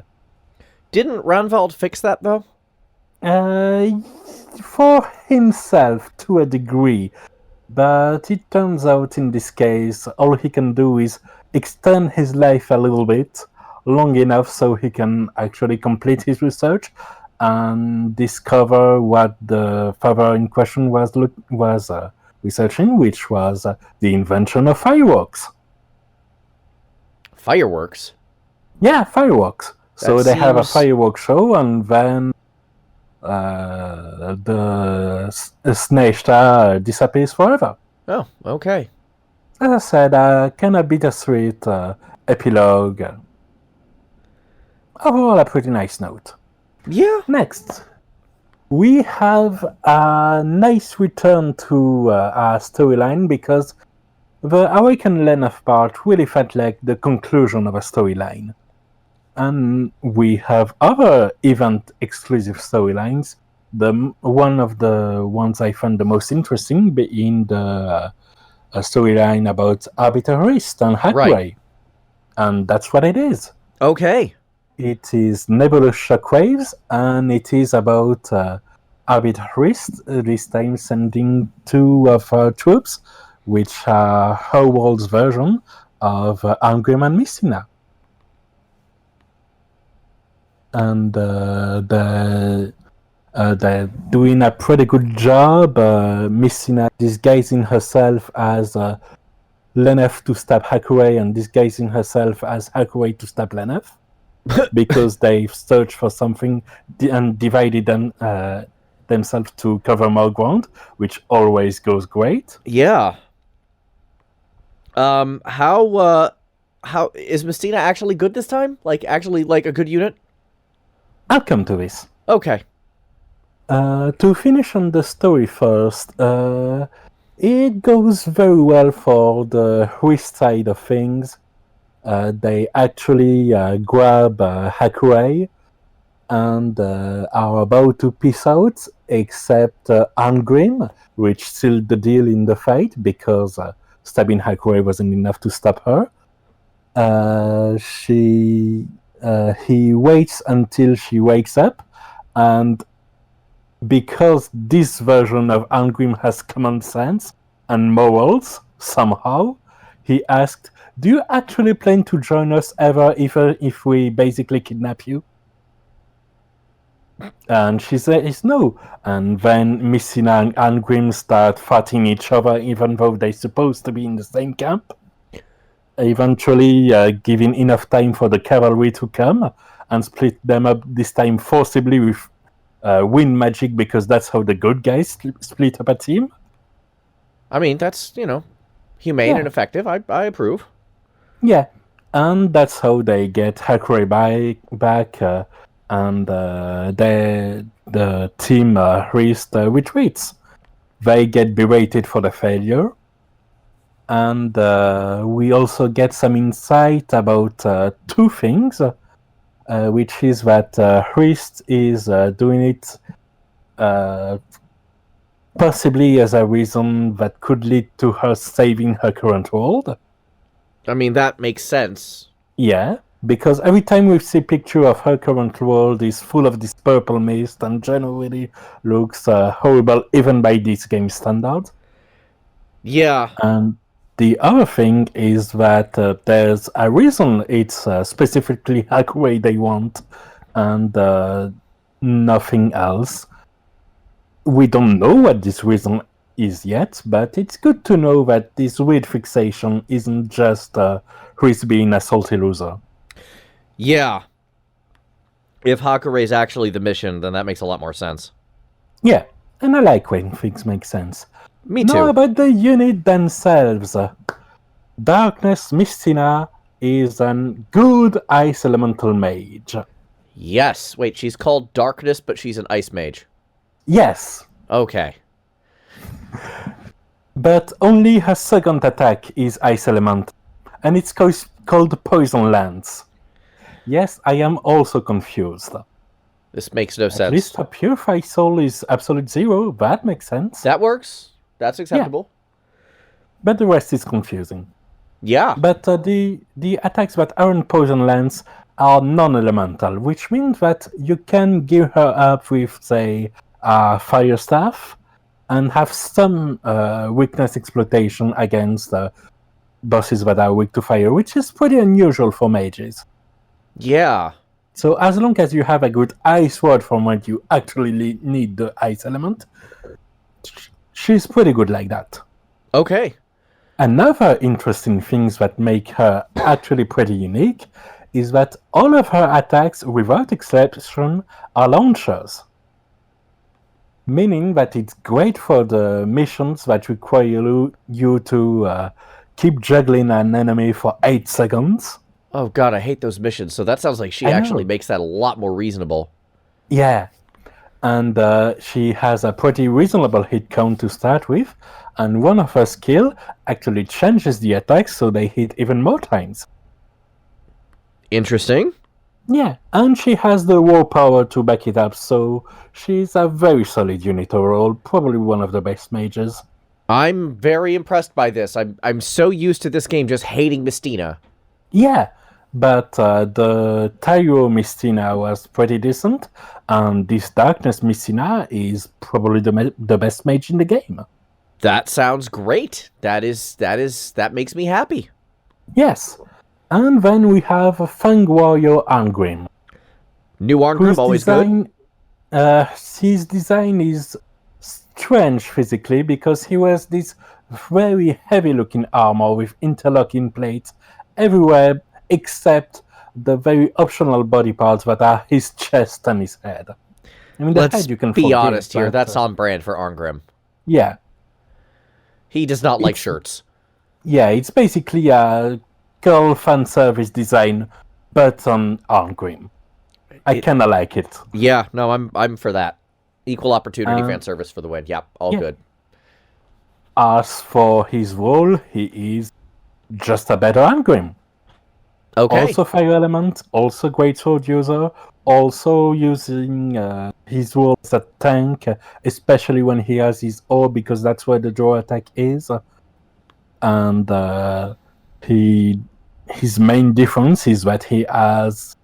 Didn't Ranvald fix that, though? For himself, to a degree. But it turns out in this case, all he can do is extend his life a little bit, long enough so he can actually complete his research and discover what the father in question was researching, which was the invention of fireworks. Fireworks? Yeah, fireworks. So they have a seems- fireworks show, and then the Snake Star disappears forever. Oh, okay. As I said, kind of bittersweet epilogue. Overall, a pretty nice note. Yeah. Next, we have a nice return to our storyline, because the Awaken Lenneth part really felt like the conclusion of a storyline. And we have other event-exclusive storylines. One of the ones I found the most interesting being the storyline about Arbiter Hrist and Hakurai. Right. And that's what it is. Okay. It is Nebulous Shockwaves, and it is about Arbiter Hrist, this time sending two of her troops, which are her world's version of Angrim and Messina. And they're doing a pretty good job. Messina disguising herself as Lenneth to stab Hakurai, and disguising herself as Hakurai to stab Lenneth, because they've searched for something and divided themselves to cover more ground, which always goes great. Yeah. How is Messina actually good this time? Actually a good unit? I'll come to this. Okay. To finish on the story first, it goes very well for the Hrist side of things. They actually grab Hakurai, and are about to peace out, except Angrim, which sealed the deal in the fight because stabbing Hakuei wasn't enough to stop her. He waits until she wakes up, and because this version of Angrim has common sense and morals, somehow, he asked, "Do you actually plan to join us ever if we basically kidnap you?" And she says no. And then Messina and Angrim start fighting each other even though they're supposed to be in the same camp. Eventually giving enough time for the cavalry to come and split them up, this time forcibly with wind magic, because that's how the good guys split up a team. I mean, that's, humane and effective. I approve. Yeah, and that's how they get Hakuei back, and the team Hrist retreats. They get berated for the failure, and we also get some insight about two things, which is that Hrist is doing it possibly as a reason that could lead to her saving her current world. I mean, that makes sense. Yeah, because every time we see a picture of her current world is full of this purple mist and generally looks horrible even by this game standard. Yeah. And the other thing is that there's a reason it's specifically Hakuei they want and nothing else. We don't know what this reason is yet, but it's good to know that this weird fixation isn't just Hrist being a salty loser. Yeah. If Hakurei's actually the mission, then that makes a lot more sense. Yeah, and I like when things make sense. Me too. Now about the unit themselves. Darkness Messina is a good ice elemental mage. Yes. Wait, she's called Darkness, but she's an ice mage. Yes. Okay. But only her second attack is ice element, and it's called Poison Lance. Yes, I am also confused. This makes no sense. At least a Purified Soul is absolute zero. That makes sense. That works. That's acceptable. Yeah. But the rest is confusing. Yeah. But the attacks that aren't Poison Lance are non-elemental, which means that you can gear her up with, say, Fire Staff, and have some weakness exploitation against bosses that are weak to fire, which is pretty unusual for mages. Yeah. So as long as you have a good ice word from when you actually need the ice element, she's pretty good like that. Okay. Another interesting things that make her actually pretty unique is that all of her attacks, without exception, are launchers. Meaning that it's great for the missions that require you to keep juggling an enemy for 8 seconds. Oh god, I hate those missions. So that sounds like she actually makes that a lot more reasonable. Yeah. And she has a pretty reasonable hit count to start with. And one of her skill actually changes the attacks so they hit even more times. Interesting. Yeah, and she has the war power to back it up, so she's a very solid unit overall, probably one of the best mages. I'm very impressed by this. I'm so used to this game just hating Messina. Yeah, but the Tyro Messina was pretty decent, and this Darkness Messina is probably the best mage in the game. That sounds great. That makes me happy. Yes. And then we have Fang Warrior Angrim. New Angrim, always good. His design is strange physically because he wears this very heavy-looking armor with interlocking plates everywhere except the very optional body parts that are his chest and his head. I mean, Let's be honest here. That's on brand for Angrim. Yeah. He does not like shirts. Yeah, it's basically a girl fan service design, but on Angrim. I kind of like it. Yeah, no, I'm for that. Equal opportunity fan service for the win. Yep, all good. As for his role, he is just a better Angrim. Okay. Also fire element, also great sword user, also using his role as a tank, especially when he has his orb, because that's where the draw attack is. And his main difference is that he has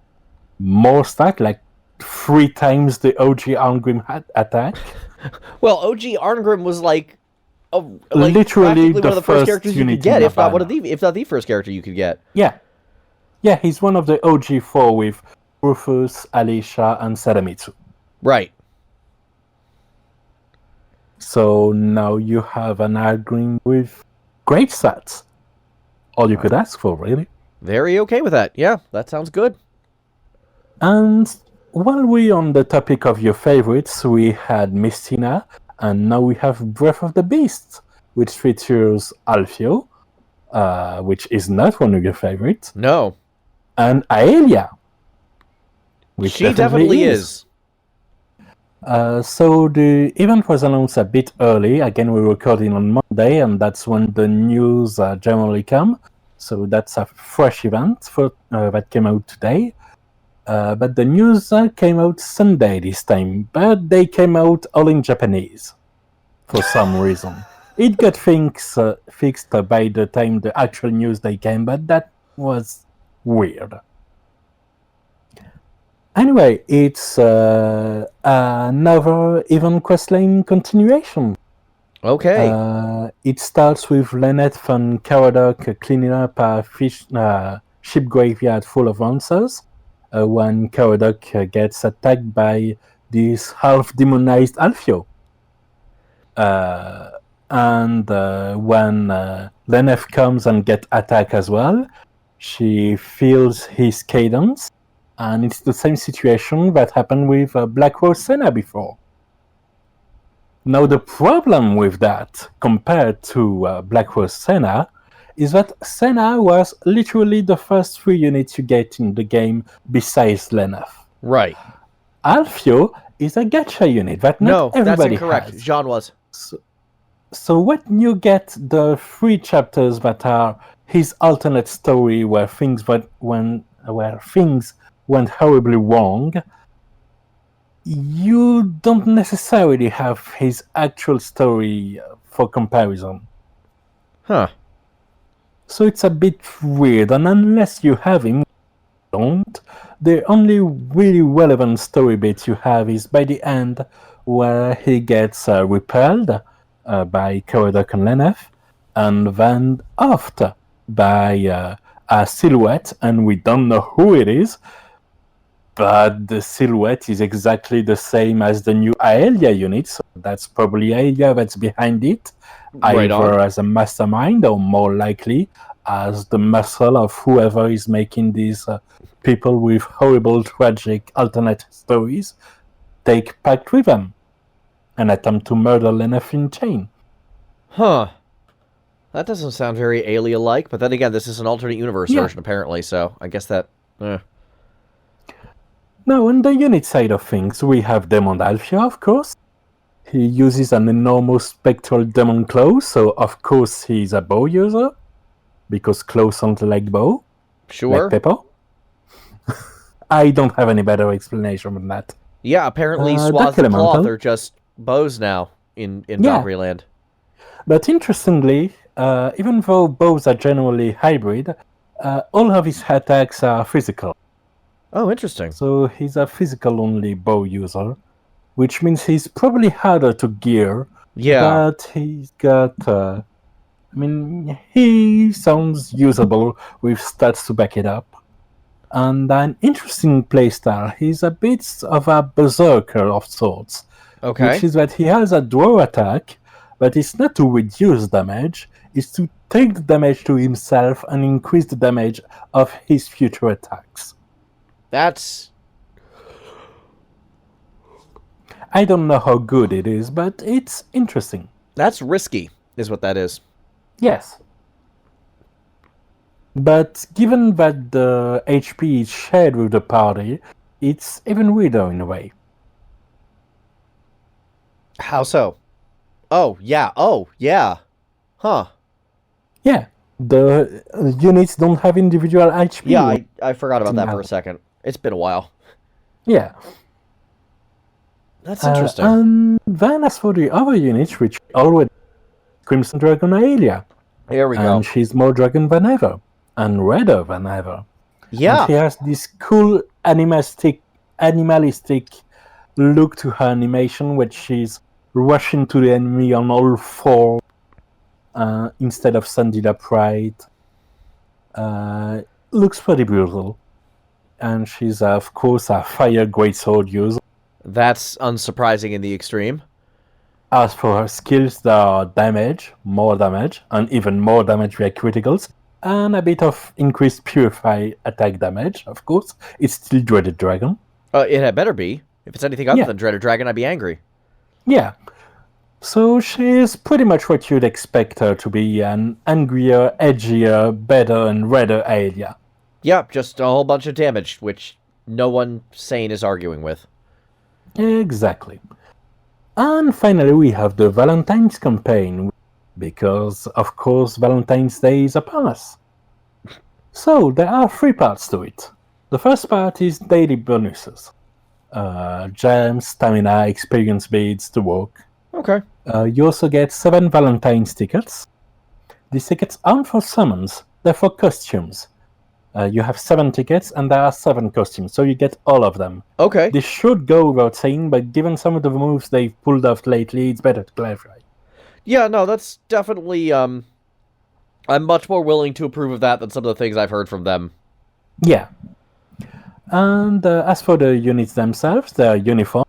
more stack, like 3 times the OG Arngrim attack. Well, OG Arngrim was like literally practically one of the first first characters you could unit get, in if not Havana. the first character you could get. Yeah, he's one of the OG 4 with Rufus, Alicia, and Sadamitsu. Right. So now you have an Arngrim with great stats. All you could ask for, really. Very okay with that. Yeah, that sounds good. And while we're on the topic of your favorites, we had Mistina, and now we have Breath of the Beast, which features Alfio, which is not one of your favorites. No. And Aelia, which she definitely is. So the event was announced a bit early. Again, we're recording on Monday, and that's when the news generally come. So that's a fresh event that came out today. But the news came out Sunday this time, but they came out all in Japanese for some reason. It got things fixed by the time the actual news day came, but that was weird. Anyway, it's another event questline continuation. Okay. It starts with Lenneth and Caradoc cleaning up a ship graveyard full of monsters. When Caradoc gets attacked by this half-demonized Alfio. And when Lenneth comes and gets attacked as well, she feels his cadence, and it's the same situation that happened with Black Rose Senna before. Now the problem with that, compared to Black Rose Senna, is that Senna was literally the first 3 units you get in the game besides Lenneth. Right. Alfio is a gacha unit that not everybody that's incorrect. has. Jean was. So when you get the 3 chapters that are his alternate story where things went horribly wrong, you don't necessarily have his actual story for comparison. Huh. So it's a bit weird, and unless you have him, the only really relevant story bit you have is by the end, where he gets repelled by Caradoc and Lenneth, and then offed by a silhouette, and we don't know who it is, but the silhouette is exactly the same as the new Aelia unit, so that's probably Aelia that's behind it. Right either on. as a mastermind or more likely as the muscle of whoever is making these people with horrible, tragic, alternate stories take pact with them and attempt to murder Lenneth in chain. Huh. That doesn't sound very Aelia-like, but then again, this is an alternate universe version, apparently, so I guess that... Now, on the unit side of things, we have Demon Alfia, of course. He uses an enormous spectral demon claw, so of course he's a bow user, because claws sound like bow. Sure. Like pepper. I don't have any better explanation than that. Yeah, apparently swaths of cloth are just bows now in Valkyrie Land. But interestingly, even though bows are generally hybrid, all of his attacks are physical. Oh, interesting. So he's a physical-only bow user, which means he's probably harder to gear. Yeah. But he's got... he sounds usable with stats to back it up. And an interesting playstyle. He's a bit of a berserker of sorts. Okay. Which is that he has a draw attack, but it's not to reduce damage, it's to take the damage to himself and increase the damage of his future attacks. That's... I don't know how good it is, but it's interesting. That's risky, is what that is. Yes. But given that the HP is shared with the party, it's even weirder in a way. How so? Oh, yeah. Oh, yeah. Huh. Yeah. The units don't have individual HP. Yeah, I forgot about that for a second. It's been a while. Yeah. That's interesting. And then as for the other units, which already Crimson Dragon Aelia. Here we go. And she's more dragon than ever. And redder than ever. Yeah. And she has this cool animalistic look to her animation, which she's rushing to the enemy on all fours instead of standing upright. Looks pretty brutal. And she's, of course, a fire greatsword user. That's unsurprising in the extreme. As for her skills, there are damage, more damage, and even more damage via criticals, and a bit of increased purify attack damage, of course. It's still Dreaded Dragon. It had better be. If it's anything other than Dreaded Dragon, I'd be angry. Yeah. So she's pretty much what you'd expect her to be, an angrier, edgier, better, and redder Aelia. Yeah, just a whole bunch of damage, which no one sane is arguing with. Exactly. And finally we have the Valentine's campaign, because, of course, Valentine's Day is upon us. So, there are 3 parts to it. The first part is daily bonuses. Gems, stamina, experience beads to walk. Okay. You also get 7 Valentine's tickets. These tickets aren't for summons, they're for costumes. You have 7 tickets, and there are 7 costumes, so you get all of them. Okay. This should go without saying, but given some of the moves they've pulled off lately, it's better to clarify. Yeah, no, that's definitely, I'm much more willing to approve of that than some of the things I've heard from them. Yeah. And as for the units themselves, they're uniform,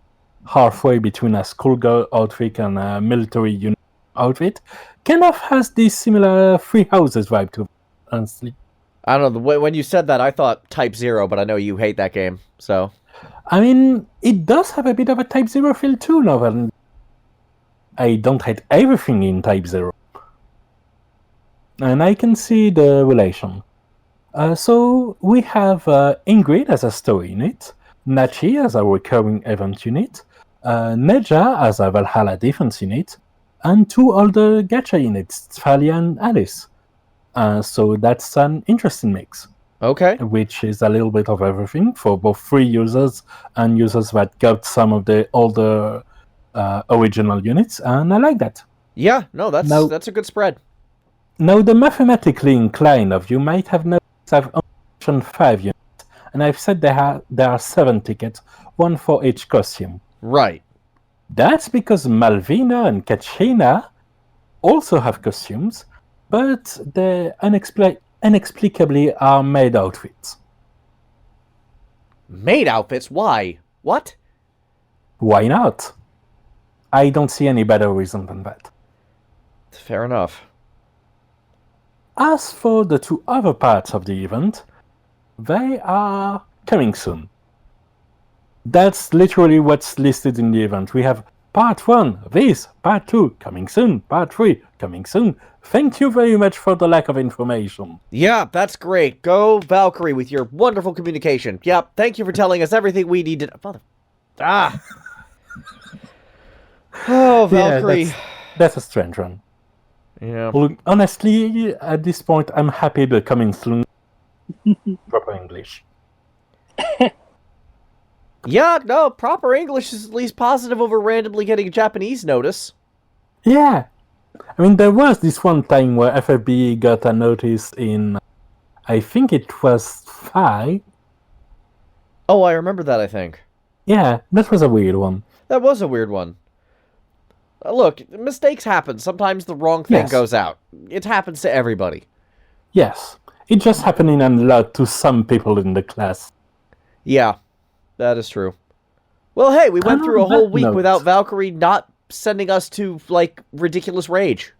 halfway between a schoolgirl outfit and a military unit outfit. Kind of has this similar Three Houses vibe to it, honestly. I don't know, when you said that, I thought Type 0, but I know you hate that game, so... I mean, it does have a bit of a Type 0 feel too, now. I don't hate everything in Type 0. And I can see the relation. So, we have Ingrid as a story unit, Nachi as a recurring event unit, Neja as a Valhalla defense unit, and 2 older gacha units, Thalia and Alice. So that's an interesting mix. Okay. Which is a little bit of everything for both free users and users that got some of the older original units, and I like that. Yeah, no, that's a good spread. Now, the mathematically inclined of you might have noticed I've only mentioned 5 units, and I've said there are 7 tickets, 1 for each costume. Right. That's because Malvina and Katrina also have costumes, but they inexplicably are maid outfits. Maid outfits? Why? What? Why not? I don't see any better reason than that. Fair enough. As for the 2 other parts of the event, they are coming soon. That's literally what's listed in the event. We have Part 1, this, Part 2, coming soon, Part 3, coming soon. Thank you very much for the lack of information. Yeah, that's great. Go, Valkyrie, with your wonderful communication. Yep, thank you for telling us everything we needed. Oh, Valkyrie. Yeah, that's a strange one. Yeah. Look, honestly, at this point, I'm happy the coming soon proper English. Yeah, no, proper English is at least positive over randomly getting a Japanese notice. Yeah. I mean, there was this one time where FFBE got a notice in, I think it was 5. Oh, I remember that, I think. Yeah, that was a weird one. That was a weird one. Look, mistakes happen. Sometimes the wrong thing goes out. It happens to everybody. Yes. It's just happening a lot to some people in the class. Yeah, that is true. Well, hey, we went through a whole week without Valkyrie not sending us to, like, ridiculous rage.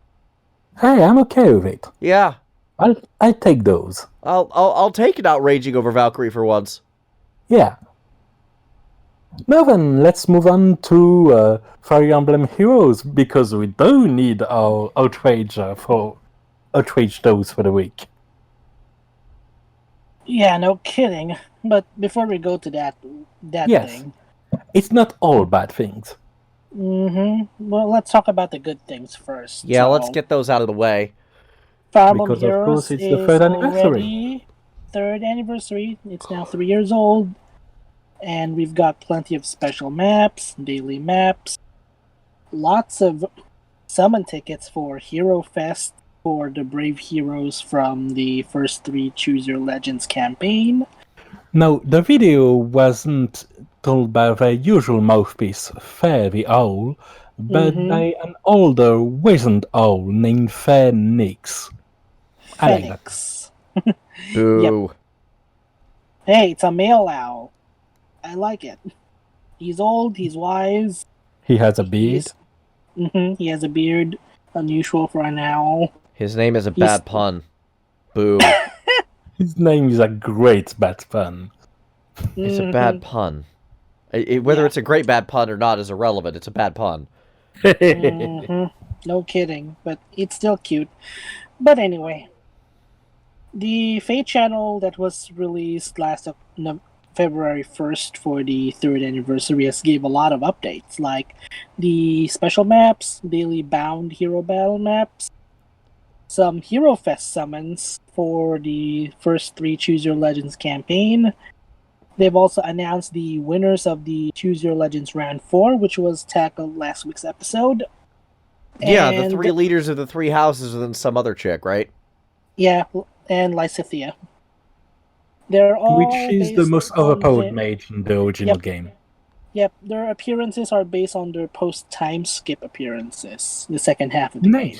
Hey, I'm okay with it. Yeah. I'll take those. I'll take it outraging over Valkyrie for once. Yeah. Now then, let's move on to Fire Emblem Heroes, because we do need our outrage dose for the week. Yeah, no kidding. But before we go to that thing... It's not all bad things. Well, let's talk about the good things first. Yeah, let's get those out of the way. Fire Emblem Because, Heroes of course, it's the is 3rd anniversary. already 3rd anniversary. It's now 3 years old. And we've got plenty of special maps, daily maps, lots of summon tickets for Hero Fest for the brave heroes from the first 3 Choose Your Legends campaign. Now, the video wasn't told by the usual mouthpiece, Feh the Owl, but by an older, wizened owl named Phoenix. I like that. Phoenix. Boo. Hey, it's a male owl. I like it. He's old, he's wise. He has a beard. He has a beard, unusual for an owl. His name is a bad pun. Boo. His name is a great bad pun. It's a bad pun. Whether it's a great bad pun or not is irrelevant. It's a bad pun. No kidding, but it's still cute. But anyway, the Fate channel that was released last February 1st for the 3rd anniversary has gave a lot of updates, like the special maps, daily bound hero battle maps, some Hero Fest summons for the first 3 Choose Your Legends campaign. They've also announced the winners of the Choose Your Legends Round 4, which was tackled last week's episode. Yeah, the 3 leaders of the 3 houses and then some other chick, right? Yeah, and Lysithea. They're all Which is the most overpowered mage in the original game. Yep, their appearances are based on their post-time skip appearances, the second half of the game.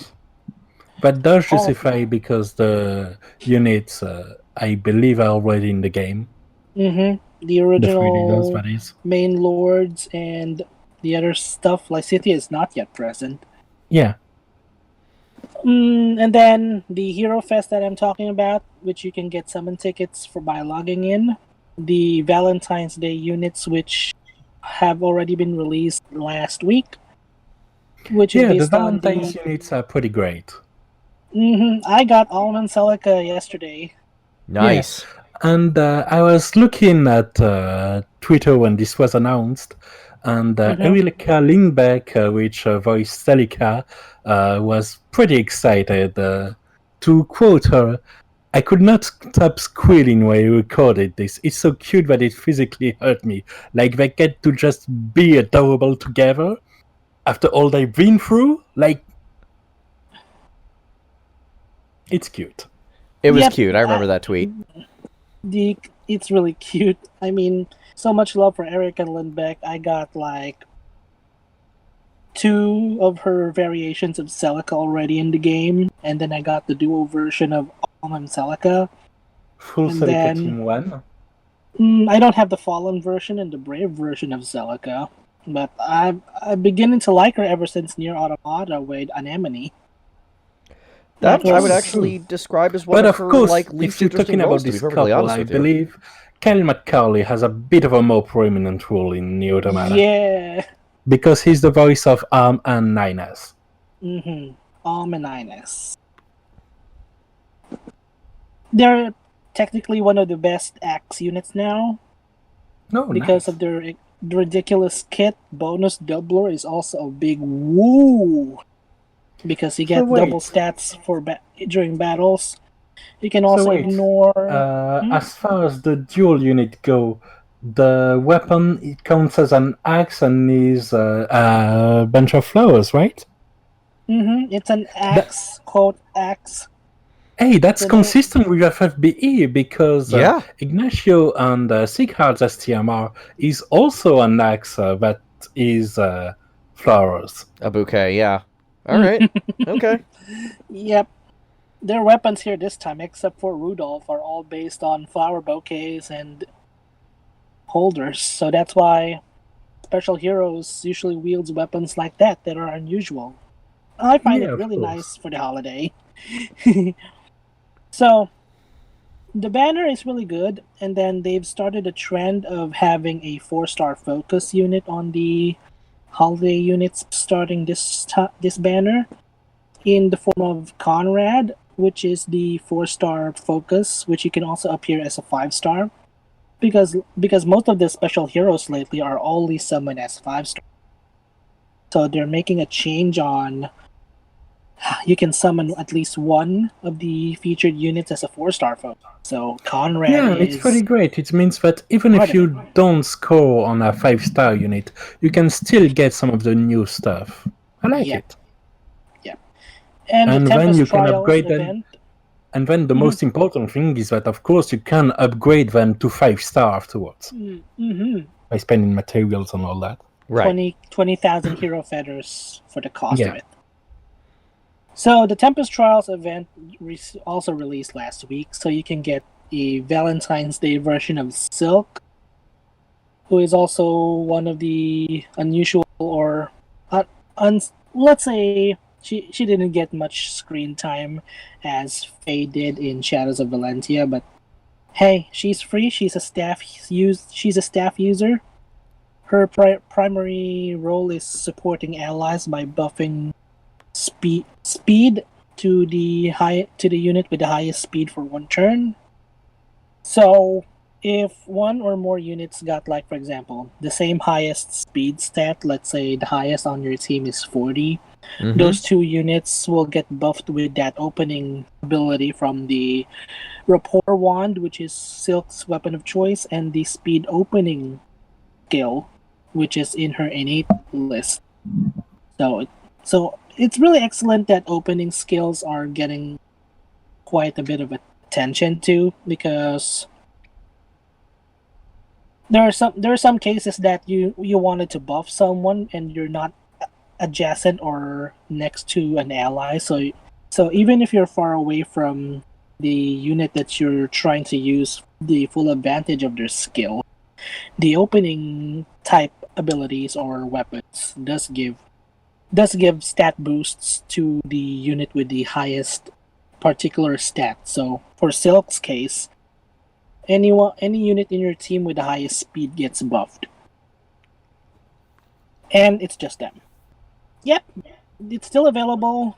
But does justify because the units, I believe, are already in the game. The original that is. main lords and the other stuff, Lysithea is not yet present. Yeah. And then the Hero Fest that I'm talking about, which you can get summon tickets for by logging in. The Valentine's Day units, which have already been released last week. Which is based the Valentine's units are pretty great. I got Almond Celica yesterday. Nice. Yeah. And I was looking at Twitter when this was announced, and Erika Lindbeck, which voiced Celica, was pretty excited. To quote her, "I could not stop squealing while you recorded this. It's so cute that it physically hurt me. Like they get to just be adorable together after all they've been through. Like, it's cute." It was cute. I remember that tweet. It's really cute. I mean, so much love for Erika Lindbeck. I got like 2 of her variations of Celica already in the game, and then I got the duo version of Almond Celica. Full Celica Team 1? I don't have the Fallen version and the Brave version of Celica, but I'm beginning to like her ever since Nier Automata with Anemone. That I would actually describe as one of her least interesting roles, to be perfectly honest with you. I believe Kyle McCauley has a bit of a more prominent role in Nier Automata. Yeah. Because he's the voice of Arm and Nines. Arm and Nines. They're technically one of the best Axe units now. Because of their ridiculous kit. Bonus Doubler is also a big woo. Because you get double stats for during battles. You can also ignore... As far as the dual unit go, the weapon, it counts as an axe and is a bunch of flowers, right? It's an axe, quote, axe. Hey, that's consistent with FFBE, because Ignacio and Sighard's STMR is also an axe that is flowers. A bouquet, yeah. Alright, okay. Yep. Their weapons here this time, except for Rudolph, are all based on flower bouquets and holders. So that's why Special Heroes usually wields weapons like that are unusual. I find it really nice for the holiday. So, the banner is really good, and then they've started a trend of having a 4-star focus unit on the holiday units starting this banner in the form of Conrad, which is the 4-star focus, which you can also appear as a 5-star, because most of the special heroes lately are only summoned as 5-star. So they're making a change on you can summon at least one of the featured units as a 4-star foe. So Conrad Yeah, is it's very great. It means that even part if of you don't score on a 5-star unit, you can still get some of the new stuff. I like Yep. it. Yep. And the And then Tempest you can Trials upgrade them. event. And then the most important thing is that, of course, you can upgrade them to 5-star afterwards by spending materials and all that. Right. 20,000 hero feathers for the cost Yeah. of it. So the Tempest Trials event also released last week, so you can get a Valentine's Day version of Silk, who is also one of the unusual or let's say she didn't get much screen time as Feh did in Shadows of Valentia, but hey, she's free. She's a staff user. Her primary role is supporting allies by buffing speed to the unit with the highest speed for one turn. So if one or more units got, like, for example, the same highest speed stat, let's say the highest on your team is 40, those two units will get buffed with that opening ability from the Rapport Wand, which is Silk's weapon of choice, and the speed opening skill, which is in her innate list. So it's really excellent that opening skills are getting quite a bit of attention to, because there are some cases that you wanted to buff someone and you're not adjacent or next to an ally, so even if you're far away from the unit that you're trying to use the full advantage of their skill, the opening type abilities or weapons does give stat boosts to the unit with the highest particular stat. So for Silk's case, any unit in your team with the highest speed gets buffed, and it's just them. Yep, it's still available.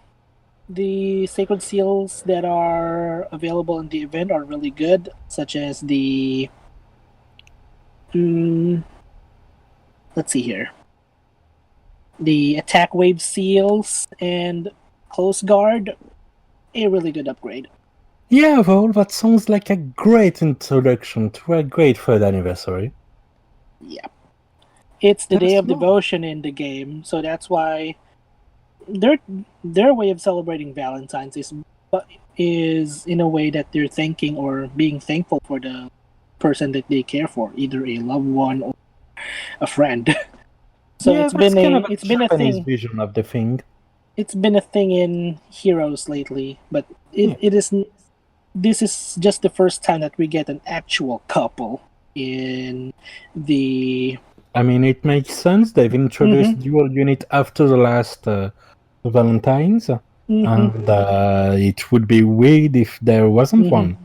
The sacred seals that are available in the event are really good, such as the let's see here. The attack wave seals and close guard, a really good upgrade. Yeah, well, that sounds like a great introduction to a great 3rd anniversary. Yeah. It's the day of That's devotion in the game, so that's why their way of celebrating Valentines is in a way that they're thanking or being thankful for the person that they care for, either a loved one or a friend. So yeah, it's been kind of a Japanese thing. vision of the thing. It's been a thing in Heroes lately, but this is just the first time that we get an actual couple in the... I mean, it makes sense. They've introduced dual unit after the last Valentines, and it would be weird if there wasn't one.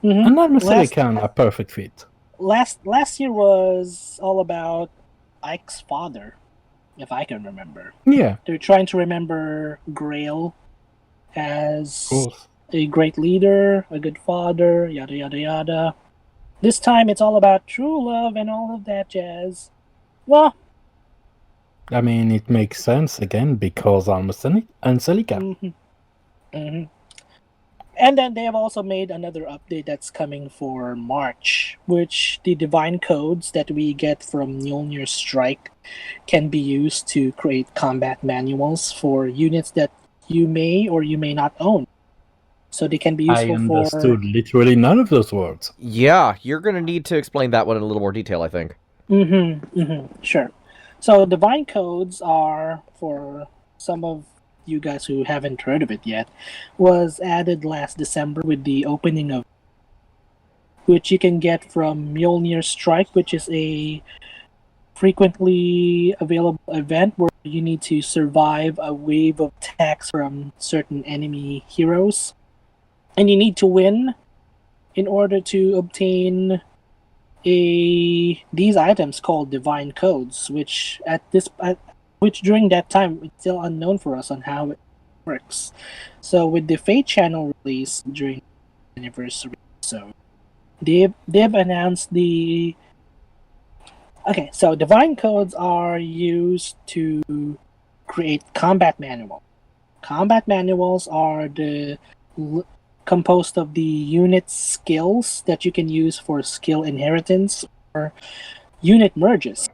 And I'm a perfect fit. Last year was all about Ike's father, if I can remember. Yeah. They're trying to remember Grail as a great leader, a good father, yada yada yada. This time it's all about true love and all of that jazz. Well, I mean, it makes sense again because I'm Angelica. And then they have also made another update that's coming for March, which the divine codes that we get from Mjolnir Strike can be used to create combat manuals for units that you may or you may not own. So they can be useful I understood literally none of those words. Yeah, you're going to need to explain that one in a little more detail, I think. Sure. So divine codes are, for some of you guys who haven't heard of it yet, was added last December with the opening of, which you can get from Mjolnir Strike, which is a frequently available event where you need to survive a wave of attacks from certain enemy heroes, and you need to win in order to obtain these items called divine codes, which during that time it's still unknown for us on how it works. So with the Fate channel release during the anniversary, so they've announced the... Okay, so divine codes are used to create combat combat manuals are composed of the unit skills that you can use for skill inheritance or unit merges.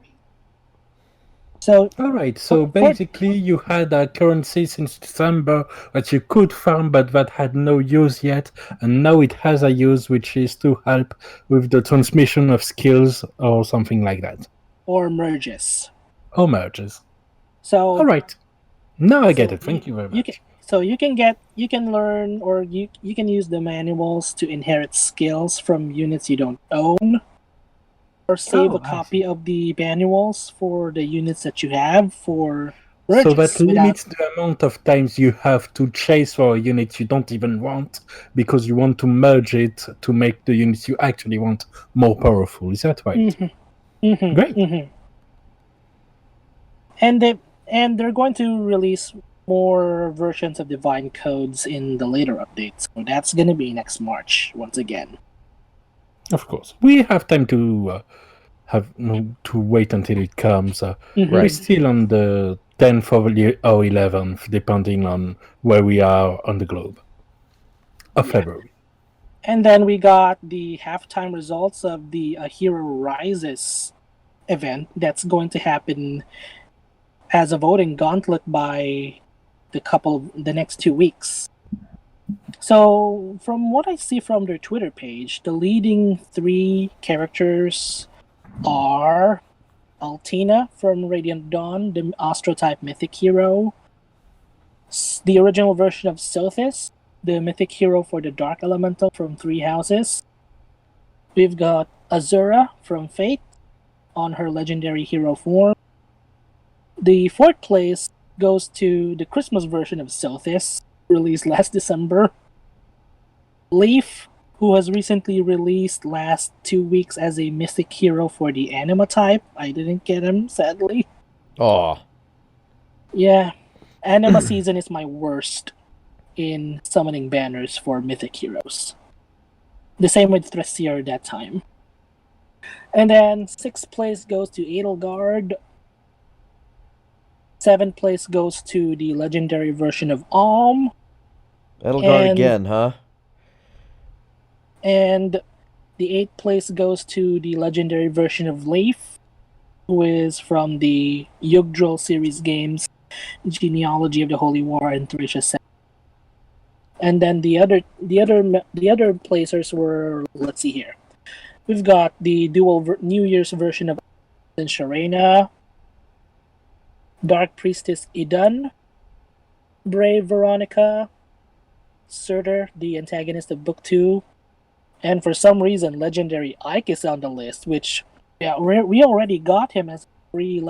So, All right, so basically you had a currency since December that you could farm but that had no use yet, and now it has a use, which is to help with the transmission of skills or something like that. or merges. Or merges. So, All right. Now I get it. Thank you very much. You can learn, or you can use the manuals to inherit skills from units you don't own, or save a copy of the manuals for the units that you have for merges. So that limits the amount of times you have to chase for a unit you don't even want because you want to merge it to make the units you actually want more powerful. Is that right? Mm-hmm. Mm-hmm. Great. Mm-hmm. And they're going to release more versions of Divine Codes in the later updates. So that's going to be next March once again. Of course, we have time to wait until it comes. We're still on the 10th or 11th, depending on where we are on the globe, of February. And then we got the halftime results of the Hero Rises event that's going to happen as a voting gauntlet by the next 2 weeks. So, from what I see from their Twitter page, the leading 3 characters are Altina from Radiant Dawn, the Astro-type mythic hero, the original version of Sothis, the mythic hero for the Dark Elemental from 3 houses. We've got Azura from Fate on her legendary hero form. The 4th place goes to the Christmas version of Sothis, released last December. Leaf, who was recently released last 2 weeks as a mythic hero for the Anima type. I didn't get him, sadly. Aw. Yeah, Anima season is my worst in summoning banners for mythic heroes. The same with Thressier that time. And then 6th place goes to Edelgard. 7th place goes to the legendary version of Alm. Edelgard again, huh? And the 8th place goes to the legendary version of Leif, who is from the Yggdrasil series games, Genealogy of the Holy War, and Thracia 7. And then the other placers were, let's see here. We've got the dual New Year's version of Sharena, Dark Priestess Idan, Brave Veronica, Surtur, the antagonist of Book 2, and for some reason, Legendary Ike is on the list, which we already got him as free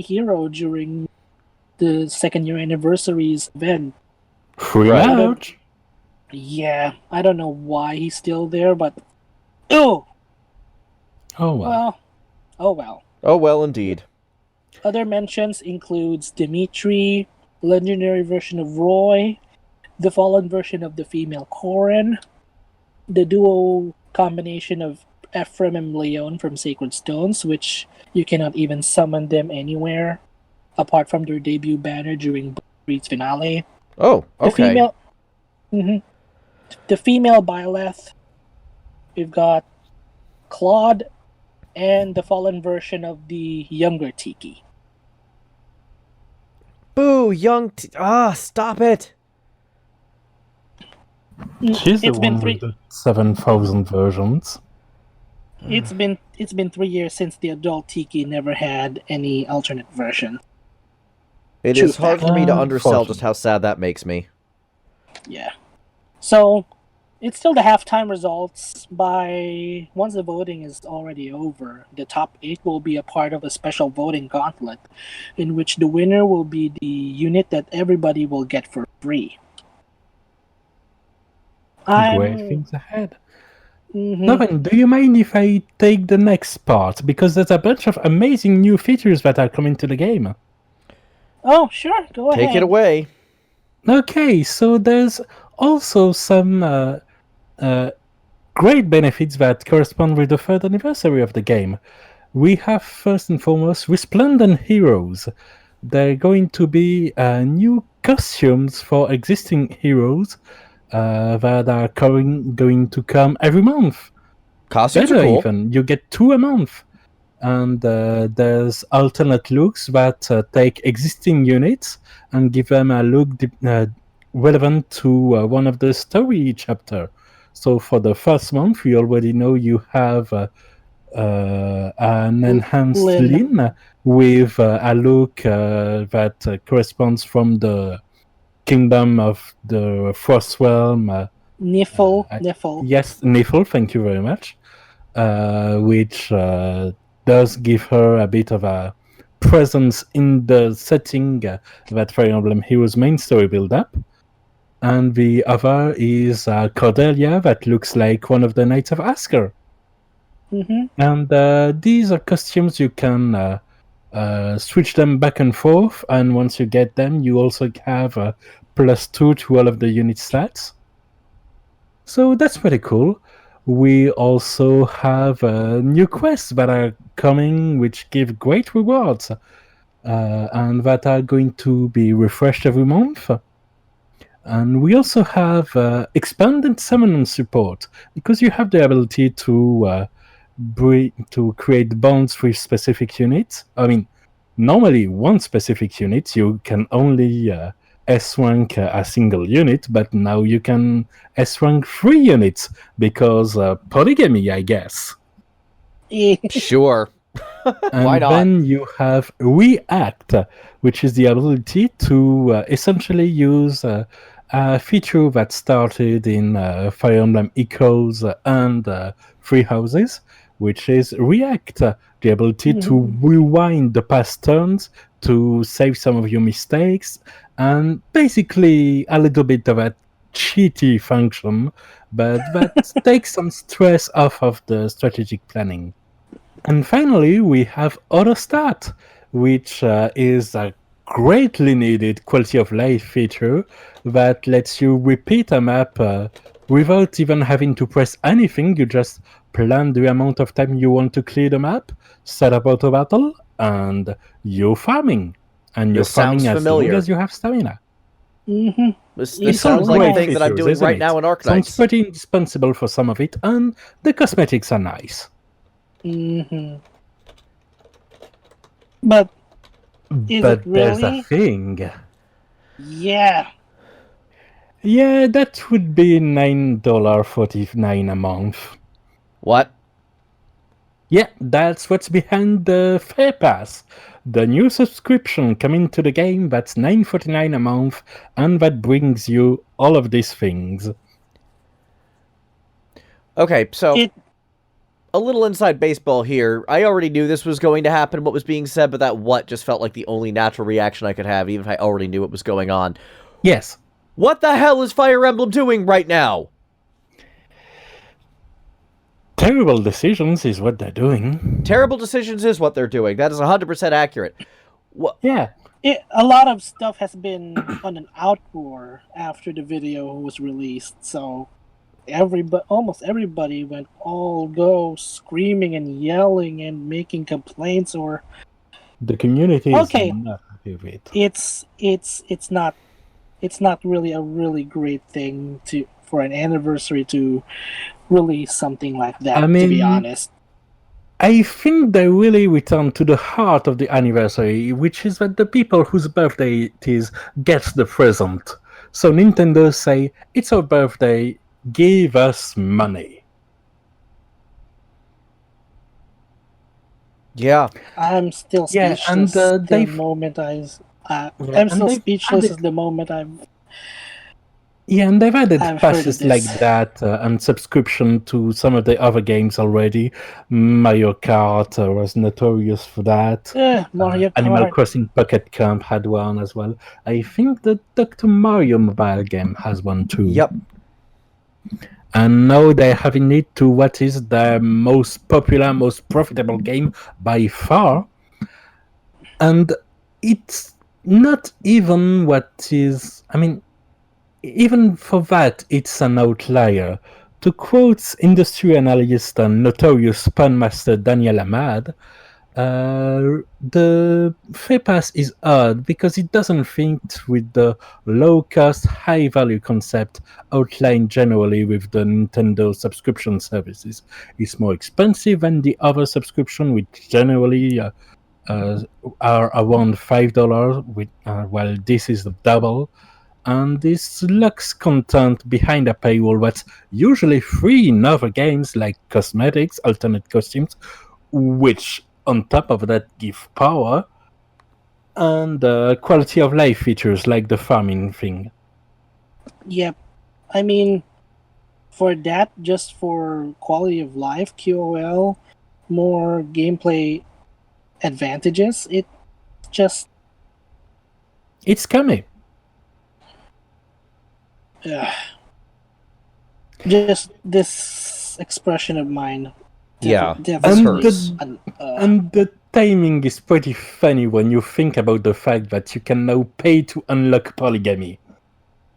hero during the 2nd year anniversary's event. Free out. Yeah, I don't know why he's still there, but oh well. Oh well, indeed. Other mentions includes Dimitri, legendary version of Roy, the fallen version of the female Corin, the duo combination of Ephraim and Leon from Sacred Stones, which you cannot even summon them anywhere apart from their debut banner during Breed's finale. Oh, okay. The female Byleth. We've got Claude and the fallen version of the younger Tiki. Boo, stop it. She's the one with the 7,000 versions. It's been 3 years since the adult Tiki never had any alternate version. It is hard for me to undersell just how sad that makes me. Yeah. So, it's still the halftime results. Once the voting is already over, the top 8 will be a part of a special voting gauntlet, in which the winner will be the unit that everybody will get for free. Great things ahead. Nothing. Do you mind if I take the next part? Because there's a bunch of amazing new features that are coming to the game. Oh, sure. Go ahead. Take it away. Okay, so there's also some great benefits that correspond with the 3rd anniversary of the game. We have, first and foremost, Resplendent Heroes. They're going to be new costumes for existing heroes that are going to come every month. Costumes Better are cool. even, you get 2 a month. And there's alternate looks that take existing units and give them a look relevant to one of the story chapter. So for the first month, we already know you have an enhanced Lynn with a look that corresponds from the Kingdom of the Frost Realm. Nifl. Yes, Nifl, thank you very much. Which does give her a bit of a presence in the setting that Fire Emblem Heroes main story build up. And the other is Cordelia, that looks like one of the Knights of Asker. Mm-hmm. And these are costumes you can switch them back and forth, and once you get them, you also have +2 to all of the unit stats. So that's pretty cool. We also have new quests that are coming, which give great rewards, and that are going to be refreshed every month. And we also have expanded summon support, because you have the ability to create bonds with specific units. I mean, normally one specific unit, you can only S-rank a single unit, but now you can S-rank 3 units, because polygamy, I guess. Sure. And Why not? then you have React, which is the ability to essentially use a feature that started in Fire Emblem Echoes and Free Houses, which is React, the ability to rewind the past turns to save some of your mistakes, and basically a little bit of a cheaty function, but that takes some stress off of the strategic planning. And finally, we have Autostat, which is a greatly needed quality of life feature that lets you repeat a map without even having to press anything. You just plan the amount of time you want to clear the map, set up auto battle, and you're farming. And you're farming as long as you have stamina. Mm-hmm. This sounds like a thing that I'm doing right now in Arknights. Sounds pretty indispensable for some of it, and the cosmetics are nice. Mm-hmm. But There's a thing. Yeah. Yeah, that would be $9.49 a month. What? Yeah, that's what's behind the Feh Pass. The new subscription coming to the game that's $9.49 a month, and that brings you all of these things. Okay, so a little inside baseball here. I already knew this was going to happen, what was being said, but that what just felt like the only natural reaction I could have, even if I already knew what was going on. Yes. What the hell is Fire Emblem doing right now? Terrible decisions is what they're doing. Terrible decisions is what they're doing. That is 100% accurate. Yeah. A lot of stuff has been on an outroar after the video was released, so almost everybody went all go screaming and yelling and making complaints, or the community is not happy with it. It's not really a really great thing for an anniversary to release something like that. I mean, to be honest, I think they really return to the heart of the anniversary, which is that the people whose birthday it is gets the present. So Nintendo say, it's our birthday, give us money. Yeah. I'm still speechless the moment I'm still speechless at the moment I've... Yeah, and they've added passes like that and subscription to some of the other games already. Mario Kart was notorious for that. Mario Kart. Animal Crossing Pocket Camp had one as well. I think the Dr. Mario mobile game has one too. Yep. And now they're having it to what is the most popular, most profitable game by far. And it's not even what is... I mean, even for that, it's an outlier. To quote industry analyst and notorious pun master Daniel Ahmad, The Feh Pass is odd because it doesn't fit with the low-cost, high-value concept outlined generally with the Nintendo subscription services. It's more expensive than the other subscription, which generally are around $5, while this is the double. And this lacks content behind a paywall that's usually free in other games like cosmetics, alternate costumes, which on top of that give power and quality of life features like the farming thing. Yep. I mean, for that, just for quality of life, QOL, more gameplay advantages, it just... It's scummy. Just this expression of mine. Yeah, definitely. And the timing is pretty funny when you think about the fact that you can now pay to unlock polygamy.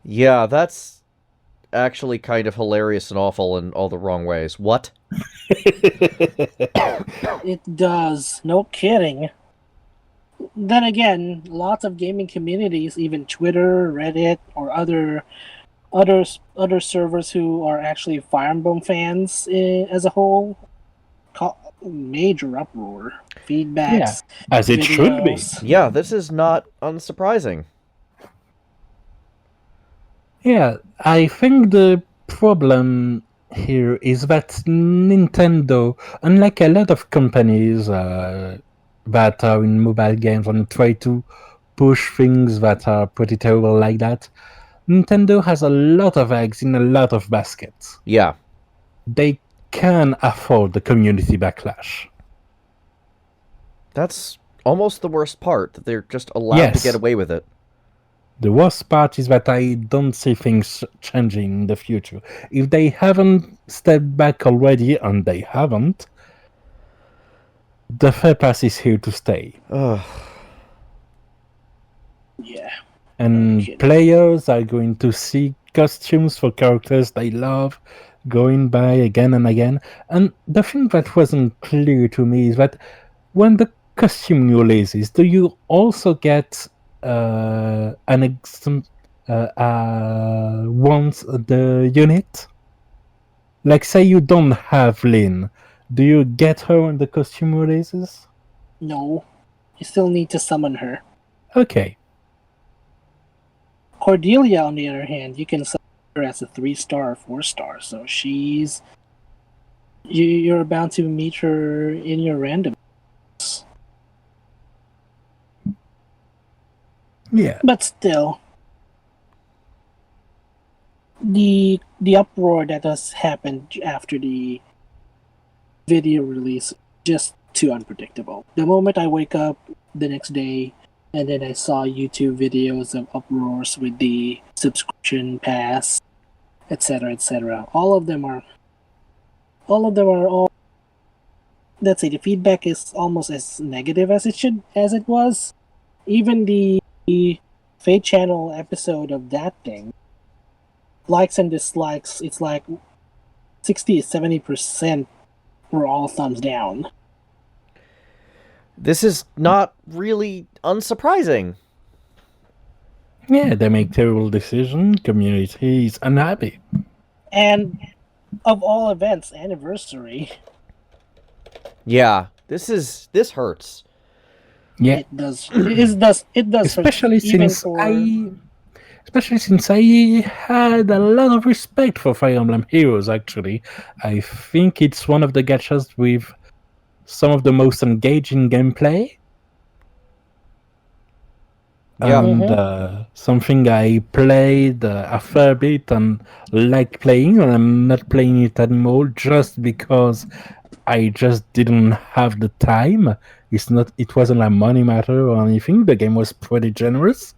Yeah, that's actually kind of hilarious and awful in all the wrong ways. What? It does. No kidding. Then again, lots of gaming communities, even Twitter, Reddit, or other servers who are actually Fire Emblem fans as a whole, major uproar, feedbacks, as it should be. Yeah, this is not unsurprising. Yeah, I think the problem here is that Nintendo, unlike a lot of companies that are in mobile games and try to push things that are pretty terrible like that, Nintendo has a lot of eggs in a lot of baskets. Yeah. They can afford the community backlash. That's almost the worst part, that they're just allowed to get away with it. The worst part is that I don't see things changing in the future. If they haven't stepped back already, and they haven't, the Feh Pass is here to stay. Ugh. Yeah. And players are going to see costumes for characters they love going by again and again. And the thing that wasn't clear to me is that when the costume releases, do you also get once the unit? Like, say you don't have Lynn, do you get her when the costume releases? No, you still need to summon her. Okay. Cordelia, on the other hand, you can summon her as a 3-star or 4-star, so you're bound to meet her in your random. Yeah. But still, the uproar that has happened after the video release, just too unpredictable. The moment I wake up the next day and then I saw YouTube videos of uproars with the subscription pass, etc., etc. All of them are let's say the feedback is almost as negative as it was. Even the Fate Channel episode of that thing, likes and dislikes, it's like 60-70% were all thumbs down. This is not really unsurprising. Yeah, they make terrible decisions. Community is unhappy. And of all events, anniversary. Yeah, this hurts. Yeah, it does. It does. Especially since I had a lot of respect for Fire Emblem Heroes. Actually, I think it's one of the gachas with some of the most engaging gameplay. Yeah. And something I played a fair bit and like playing, and I'm not playing it anymore just because I just didn't have the time. It wasn't a money matter or anything. The game was pretty generous.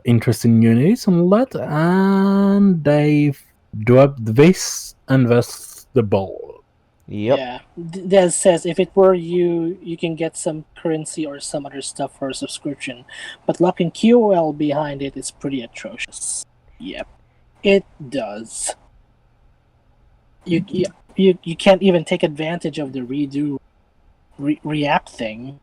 Interesting units and all that, and they dropped this and thus the ball. Yep. Yeah. Des says if it were you can get some currency or some other stuff for a subscription, but locking QOL behind it is pretty atrocious. Yep, it does. You can't even take advantage of the redo react thing.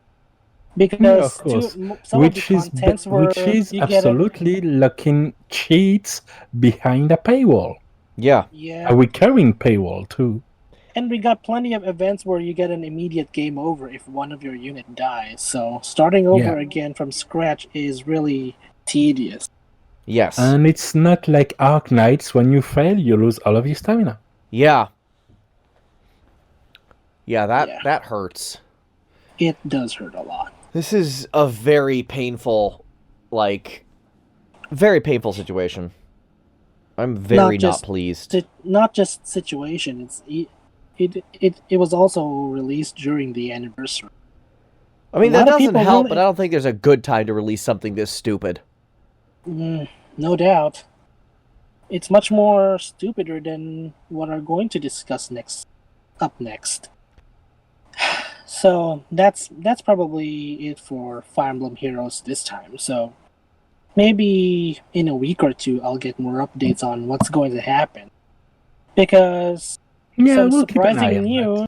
Yeah, Because of course. some of the contents were Which is you get a absolutely locking cheats behind a paywall. Yeah. yeah, A recurring paywall, too. and we got plenty of events where you get an immediate game over if one of your unit dies. So starting over Yeah. again from scratch is really tedious. Yes. And it's not like Arknights, when you fail, you lose all of your stamina. Yeah. Yeah, Yeah. that hurts. It does hurt a lot. This is a very painful, very painful situation. I'm very not pleased. Not just situation. It was also released during the anniversary. I mean, a lot that of doesn't people help, really- but I don't think there's a good time to release something this stupid. No doubt. It's much more stupider than what we're going to discuss up next. So that's probably it for Fire Emblem Heroes this time. So maybe in a week or two I'll get more updates on what's going to happen. Because Yeah, we'll keep an eye on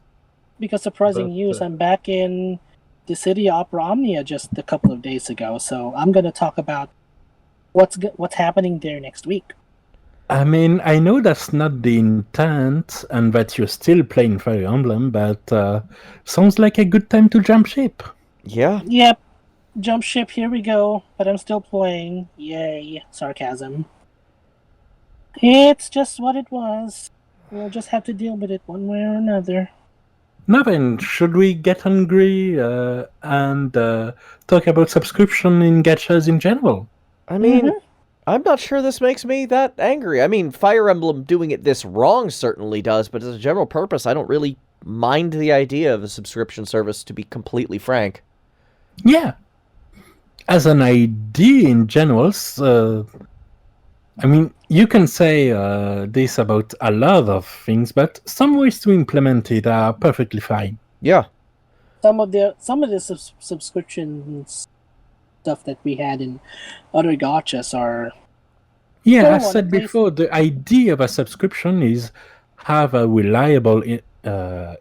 that. surprising But, news, I'm back in the city of Opera Omnia just a couple of days ago. So I'm going to talk about what's happening there next week. I mean, I know that's not the intent and that you're still playing Fire Emblem, but sounds like a good time to jump ship. Yeah. Yep, jump ship, here we go, but I'm still playing. Yay, sarcasm. It's just what it was. We'll just have to deal with it one way or another. Now then, should we get hungry and talk about subscription in gachas in general? I mean, I'm not sure this makes me that angry. I mean, Fire Emblem doing it this wrong certainly does, but as a general purpose, I don't really mind the idea of a subscription service, to be completely frank. Yeah. As an idea in general, I mean, you can say this about a lot of things, but some ways to implement it are perfectly fine. Yeah. Some of the subscriptions stuff that we had in other gachas are... Yeah, Go as on, said please. before, the idea of a subscription is have a reliable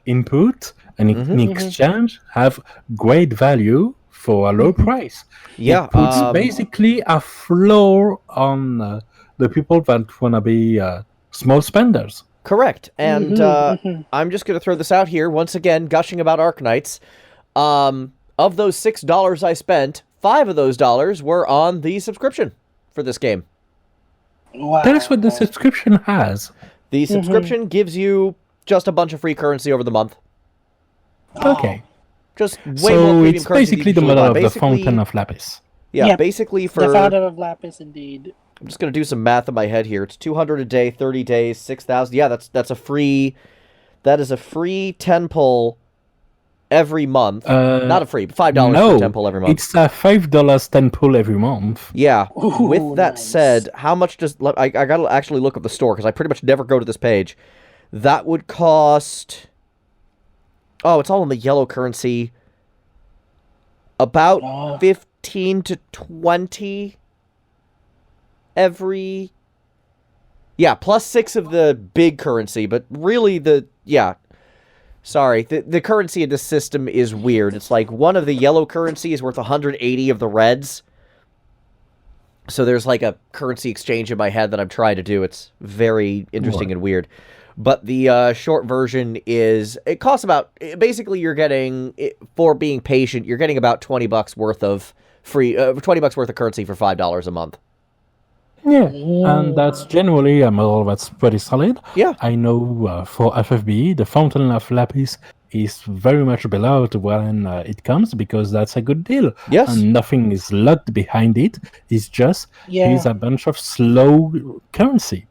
input, and in exchange have great value for a low price. Yeah. It puts basically a floor on the people that want to be small spenders. Correct. And I'm just going to throw this out here, once again, gushing about Arknights. Of those $6 I spent, $5 of those dollars were on the subscription for this game. Wow. That is what the subscription has. The subscription gives you just a bunch of free currency over the month. Okay. Just way more So premium it's currency basically than the you model usually of the buy. Fountain of Lapis. Yeah, Yep. basically The for... founder of Lapis, indeed. I'm just going to do some math in my head here. It's 200 a day, 30 days, 6,000. Yeah, that's a free... That is a free 10 pull every month. Not a free, but $5 for 10 pull every month. It's a $5 10 pull every month. Yeah. Ooh, With that nice. said, how much does... I got to actually look up the store, because I pretty much never go to this page. That would cost... Oh, it's all in the yellow currency. About 15 to 20 every... Yeah, plus 6 of the big currency, but really Sorry, the currency in this system is weird. It's like one of the yellow currency is worth 180 of the reds. So there's like a currency exchange in my head that I'm trying to do. It's very interesting and weird. But the short version is, it costs about, basically you're getting, for being patient, you're getting about $20 worth of free, $20 worth of currency for $5 a month. Yeah, and that's generally a model that's pretty solid. Yeah. I know for FFBE, the Fountain of Lapis is very much beloved when it comes, because that's a good deal. Yes. And nothing is locked behind it. It's just, here's a bunch of slow currency.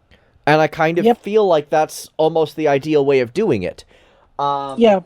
And I kind of feel like that's almost the ideal way of doing it. Yeah.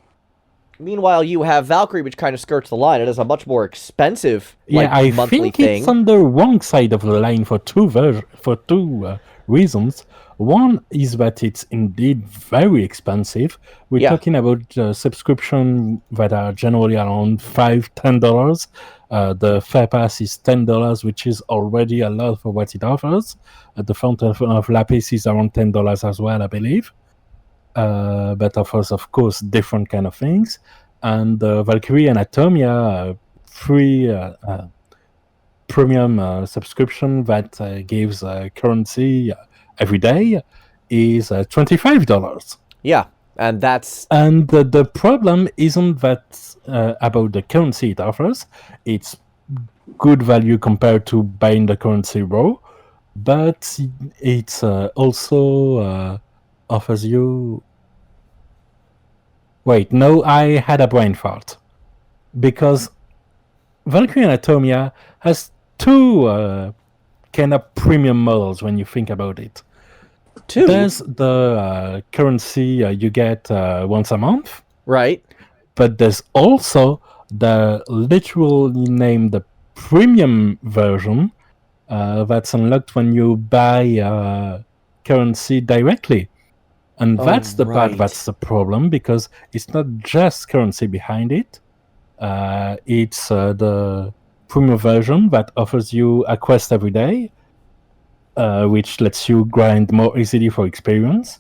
Meanwhile, you have Valkyrie, which kind of skirts the line. It is a much more expensive I monthly think thing. it's on the wrong side of the line for two reasons. One is that it's indeed very expensive. We're talking about subscription that are generally around $5-10. The Feh Pass is $10, which is already a lot for what it offers. The Fountain of Lapis is around $10 as well, I believe. But offers, of course, different kind of things. and the Valkyrie Anatomia free premium subscription that gives currency every day is $25. Yeah, and that's And the problem isn't that about the currency it offers. It's good value compared to buying the currency raw, but it also offers you... Wait, no, I had a brain fart. Because Valkyrie Anatomia has two kind of premium models when you think about it. two, There's the currency you get once a month, right? but there's also the literally named premium version that's unlocked when you buy currency directly. And that's the part right. that's the problem, because it's not just currency behind it. It's the premium version that offers you a quest every day, which lets you grind more easily for experience,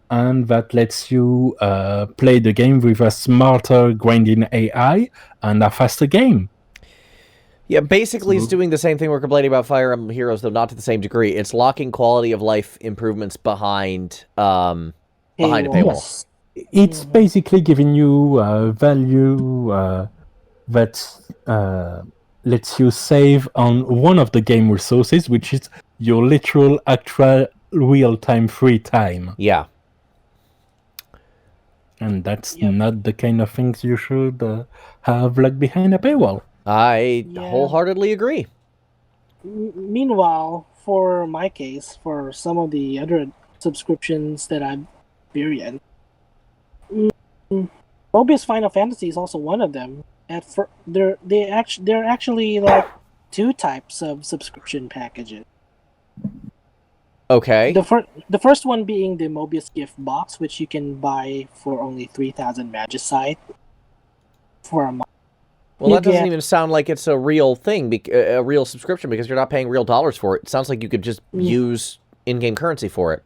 and that lets you play the game with a smarter grinding AI and a faster game. Yeah, basically it's doing the same thing we're complaining about Fire Emblem Heroes, though not to the same degree. It's locking quality of life improvements behind a paywall. Yes. It's basically giving you value that lets you save on one of the game resources, which is your literal, actual, real-time free time. Yeah. And that's not the kind of things you should have like behind a paywall. I wholeheartedly agree. Meanwhile, for my case, for some of the other subscriptions that I've experienced, Mobius Final Fantasy is also one of them. There are actually like two types of subscription packages. Okay. The first one being the Mobius gift box, which you can buy for only 3,000 Magicite for a month. Well, that doesn't even sound like it's a real thing, a real subscription, because you're not paying real dollars for it. It sounds like you could just use in-game currency for it.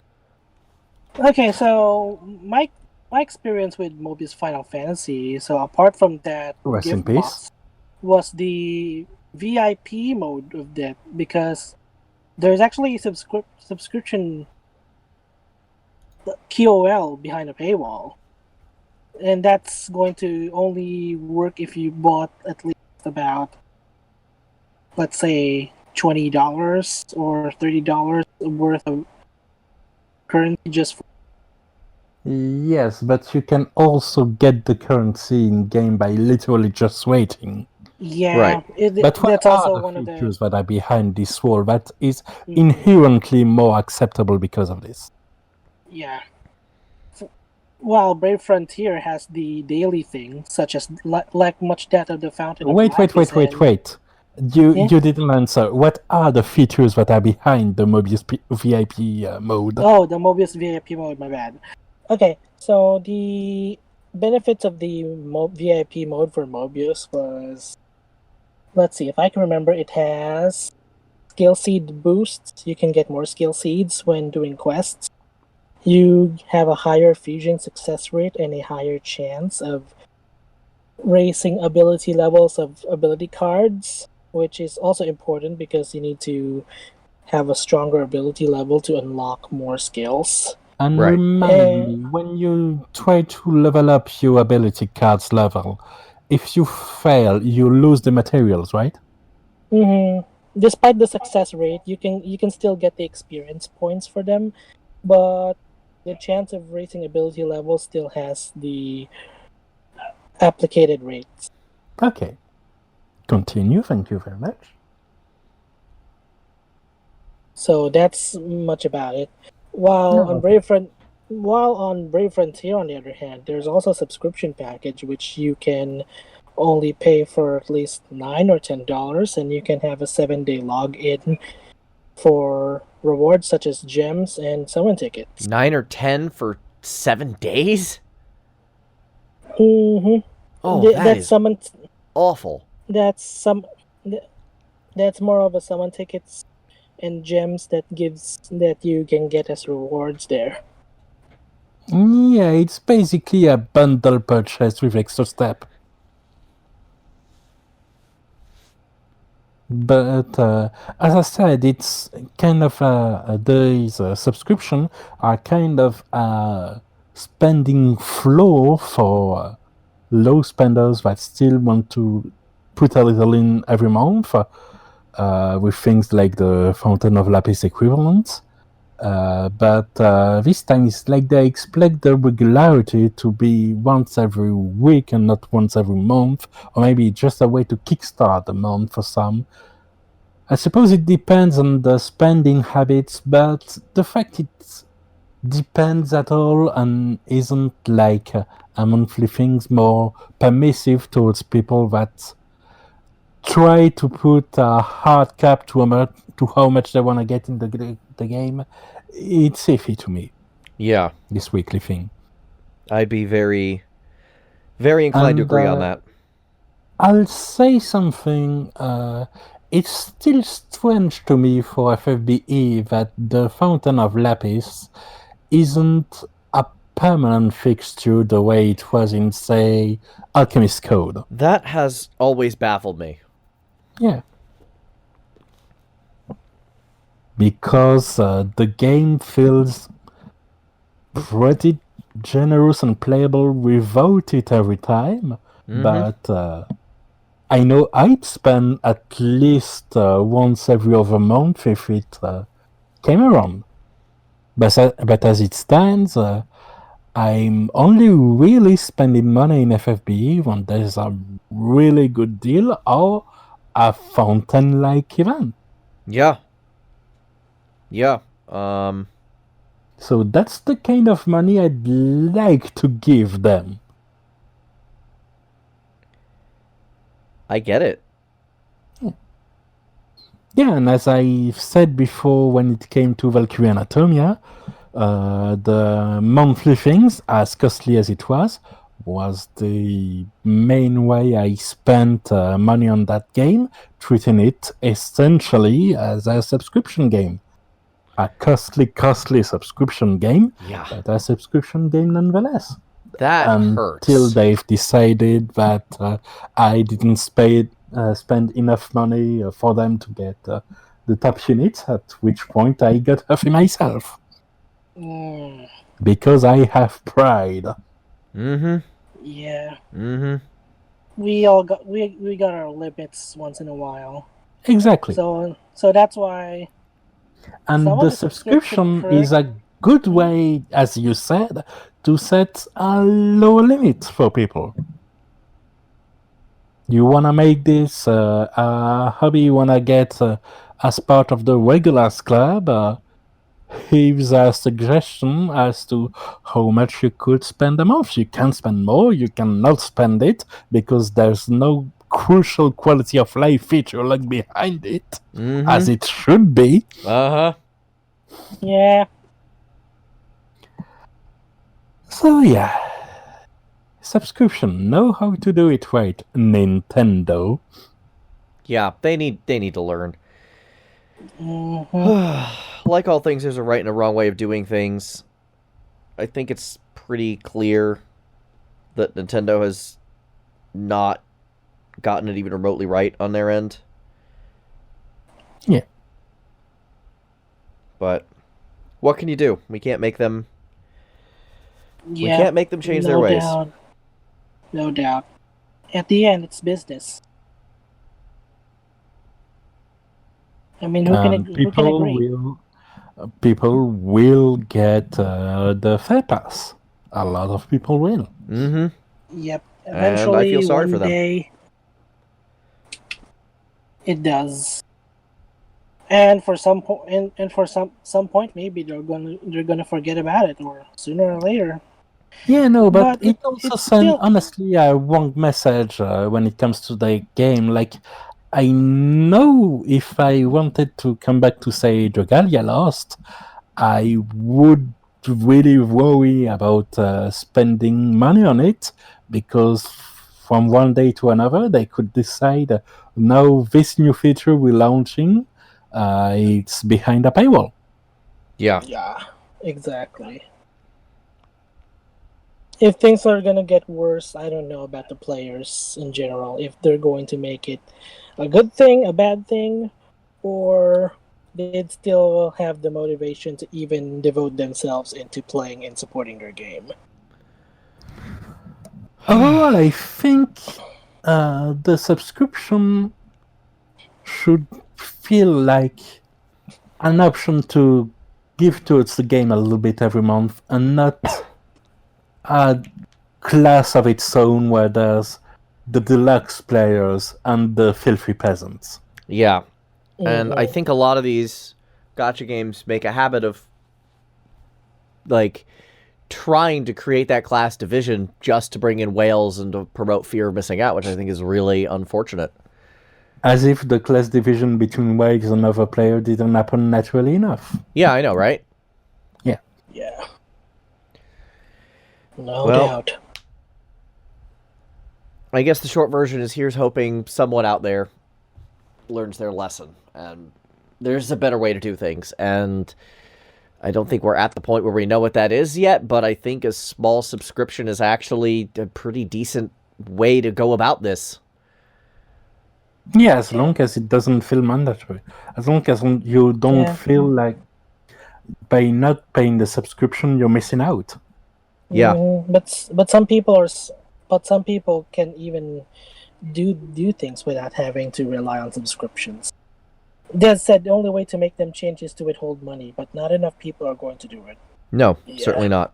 Okay, so my experience with Mobius Final Fantasy, so apart from that Rest in gift peace. box, was the VIP mode of that, because there's actually a subscription QOL behind a paywall. And that's going to only work if you bought at least about, let's say, $20 or $30 worth of currency just for... Yes, but you can also get the currency in-game by literally just waiting. Yeah, right. But what that's are also the one of features that are behind this wall that is inherently more acceptable because of this? Yeah. While Brave Frontier has the daily thing, such as like much death of the Fountain of Wait. You didn't answer. What are the features that are behind the Mobius VIP mode? Oh, the Mobius VIP mode, my bad. Okay, so the benefits of the VIP mode for Mobius was... Let's see, if I can remember, it has skill seed boosts. You can get more skill seeds when doing quests. You have a higher fusion success rate and a higher chance of raising ability levels of ability cards, which is also important because you need to have a stronger ability level to unlock more skills. And remind me, when you try to level up your ability cards level, if you fail, you lose the materials, right? Despite the success rate, you can still get the experience points for them, but the chance of raising ability level still has the applicated rates. Okay. Continue, thank you very much. So that's much about it. While on Brave Frontier, on the other hand, there's also a subscription package which you can only pay for at least $9 or $10, and you can have a 7-day login for rewards such as gems and summon tickets. 9 or 10 for 7 days? Oh, that's awful. That's more of a summon tickets and gems that you can get as rewards there. Yeah, it's basically a bundle purchase with extra step. But as I said, it's kind of these subscription are kind of spending floor for low spenders that still want to put a little in every month with things like the Fountain of Lapis equivalent. But this time it's like they expect the regularity to be once every week and not once every month, or maybe just a way to kickstart the month for some. I suppose it depends on the spending habits, but the fact it depends at all and isn't like a monthly thing's more permissive towards people that try to put a hard cap to how much they want to get in the game. It's iffy to me. Yeah. This weekly thing. I'd be very, very inclined to agree on that. I'll say something. It's still strange to me for FFBE that the Fountain of Lapis isn't a permanent fixture the way it was in, say, Alchemist Code. That has always baffled me. Yeah. Because the game feels pretty generous and playable without it every time. Mhm. But I know I'd spend at least once every other month if it came around. But as it stands, I'm only really spending money in FFBE when there's a really good deal or a fountain-like event. Yeah. Yeah. So that's the kind of money I'd like to give them. I get it. Yeah, and as I've said before when it came to Valkyrie Anatomia, the monthly things, as costly as it was the main way I spent money on that game, treating it essentially as a subscription game. A costly subscription game, Yeah. but a subscription game nonetheless. That Until hurts. they've decided that I didn't spend enough money for them to get the top units, at which point I got huffy myself. Mm, Because I have pride. Mm-hmm. yeah, Mm-hmm. we all got we got our limits once in a while. Exactly. So that's why. And some of the the subscription subscription is a good way, as you said, to set a lower limit for people. You want to make this a hobby you want to get as part of the regulars club, here's a suggestion as to how much you could spend a month. You can spend more, you cannot spend it, because there's no crucial quality of life feature like behind it, Mm-hmm. as it should be. Uh-huh. Yeah. So yeah. Subscription, know how to do it right, Nintendo. Yeah, they need to learn. Mm-hmm. Like all things, there's a right and a wrong way of doing things. I think it's pretty clear that Nintendo has not gotten it even remotely right on their end. Yeah. But what can you do? We can't make them. Yeah, We can't make them change their ways. Doubt. No doubt. At the end, it's business. I mean, who can agree? People will get the Feh Pass. A lot of people will. Mm-hmm. Yep. And Eventually, I feel sorry one for them. day, it does. And for some point, maybe they're gonna forget about it, or sooner or later. Yeah, no, but But it also it's sends, still- honestly, a wrong message when it comes to the game. Like, I know if I wanted to come back to, say, Dragalia Lost, I would really worry about spending money on it, because from one day to another, they could decide, now this new feature we're launching, it's behind a paywall. Yeah. Yeah, exactly. If things are gonna get worse, I don't know about the players in general. If they're going to make it a good thing, a bad thing, or they'd still have the motivation to even devote themselves into playing and supporting their game. Overall, I think the subscription should feel like an option to give towards the game a little bit every month, and not a class of its own where there's the deluxe players and the filthy peasants. Yeah. And I think a lot of these gacha games make a habit of, like, trying to create that class division just to bring in whales and to promote fear of missing out, which I think is really unfortunate. As if the class division between whales and other players didn't happen naturally enough. Yeah, I know, right? Yeah. Yeah. No Well, doubt. I guess the short version is here's hoping someone out there learns their lesson. And there's a better way to do things. And I don't think we're at the point where we know what that is yet, but I think a small subscription is actually a pretty decent way to go about this. Yeah, as long as it doesn't feel mandatory. As long as you don't feel like by not paying the subscription, you're missing out. Yeah. But some people can even do things without having to rely on subscriptions. That said, the only way to make them change is to withhold money, but not enough people are going to do it. No, certainly not.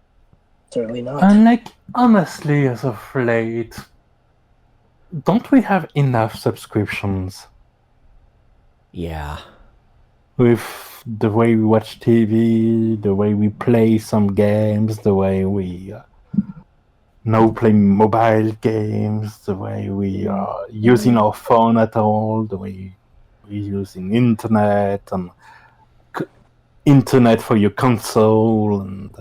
Certainly not. And like, honestly, as of late, don't we have enough subscriptions? Yeah. With the way we watch TV, the way we play some games, the way we now play mobile games, the way we are using our phone at all, the way we're using internet and internet for your console, and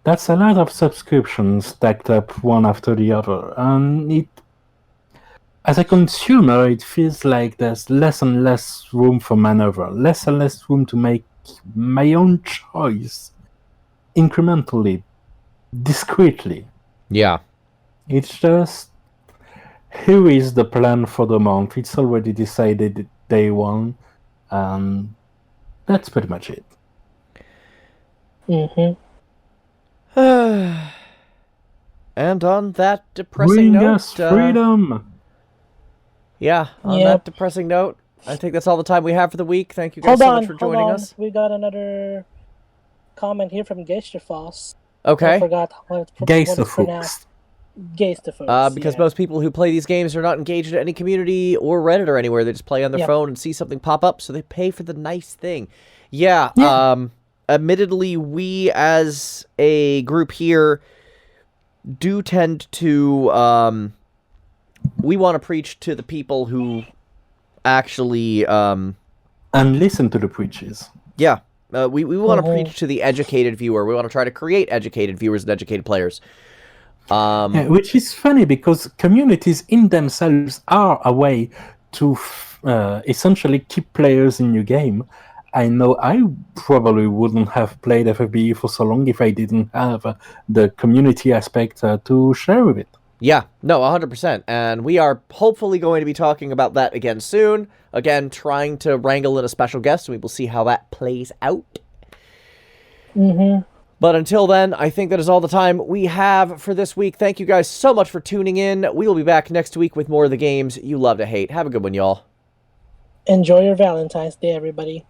that's a lot of subscriptions stacked up one after the other. And it, as a consumer, it feels like there's less and less room for maneuver, less and less room to make my own choice incrementally, discreetly. Yeah. It's just, here is the plan for the month. It's already decided day one, and that's pretty much it. And on that depressing Bring note... us freedom! Yeah, on that depressing note, I think that's all the time we have for the week. Thank you guys so much for joining us. We got another comment here from Geisterfoss. Okay. I forgot what it's pronounced. Geisterfoss. Because most people who play these games are not engaged in any community or Reddit or anywhere. They just play on their phone and see something pop up, so they pay for the nice thing. Yeah. Admittedly, we as a group here do tend to... we want to preach to the people who actually... and listen to the preachers. Yeah. We want to preach to the educated viewer. We want to try to create educated viewers and educated players. Which is funny, because communities in themselves are a way to essentially keep players in your game. I know I probably wouldn't have played FFBE for so long if I didn't have the community aspect to share with it. Yeah, no, 100%. And we are hopefully going to be talking about that again soon. Again, trying to wrangle in a special guest, and we will see how that plays out. But until then, I think that is all the time we have for this week. Thank you guys so much for tuning in. We will be back next week with more of the games you love to hate. Have a good one, y'all. Enjoy your Valentine's Day, everybody.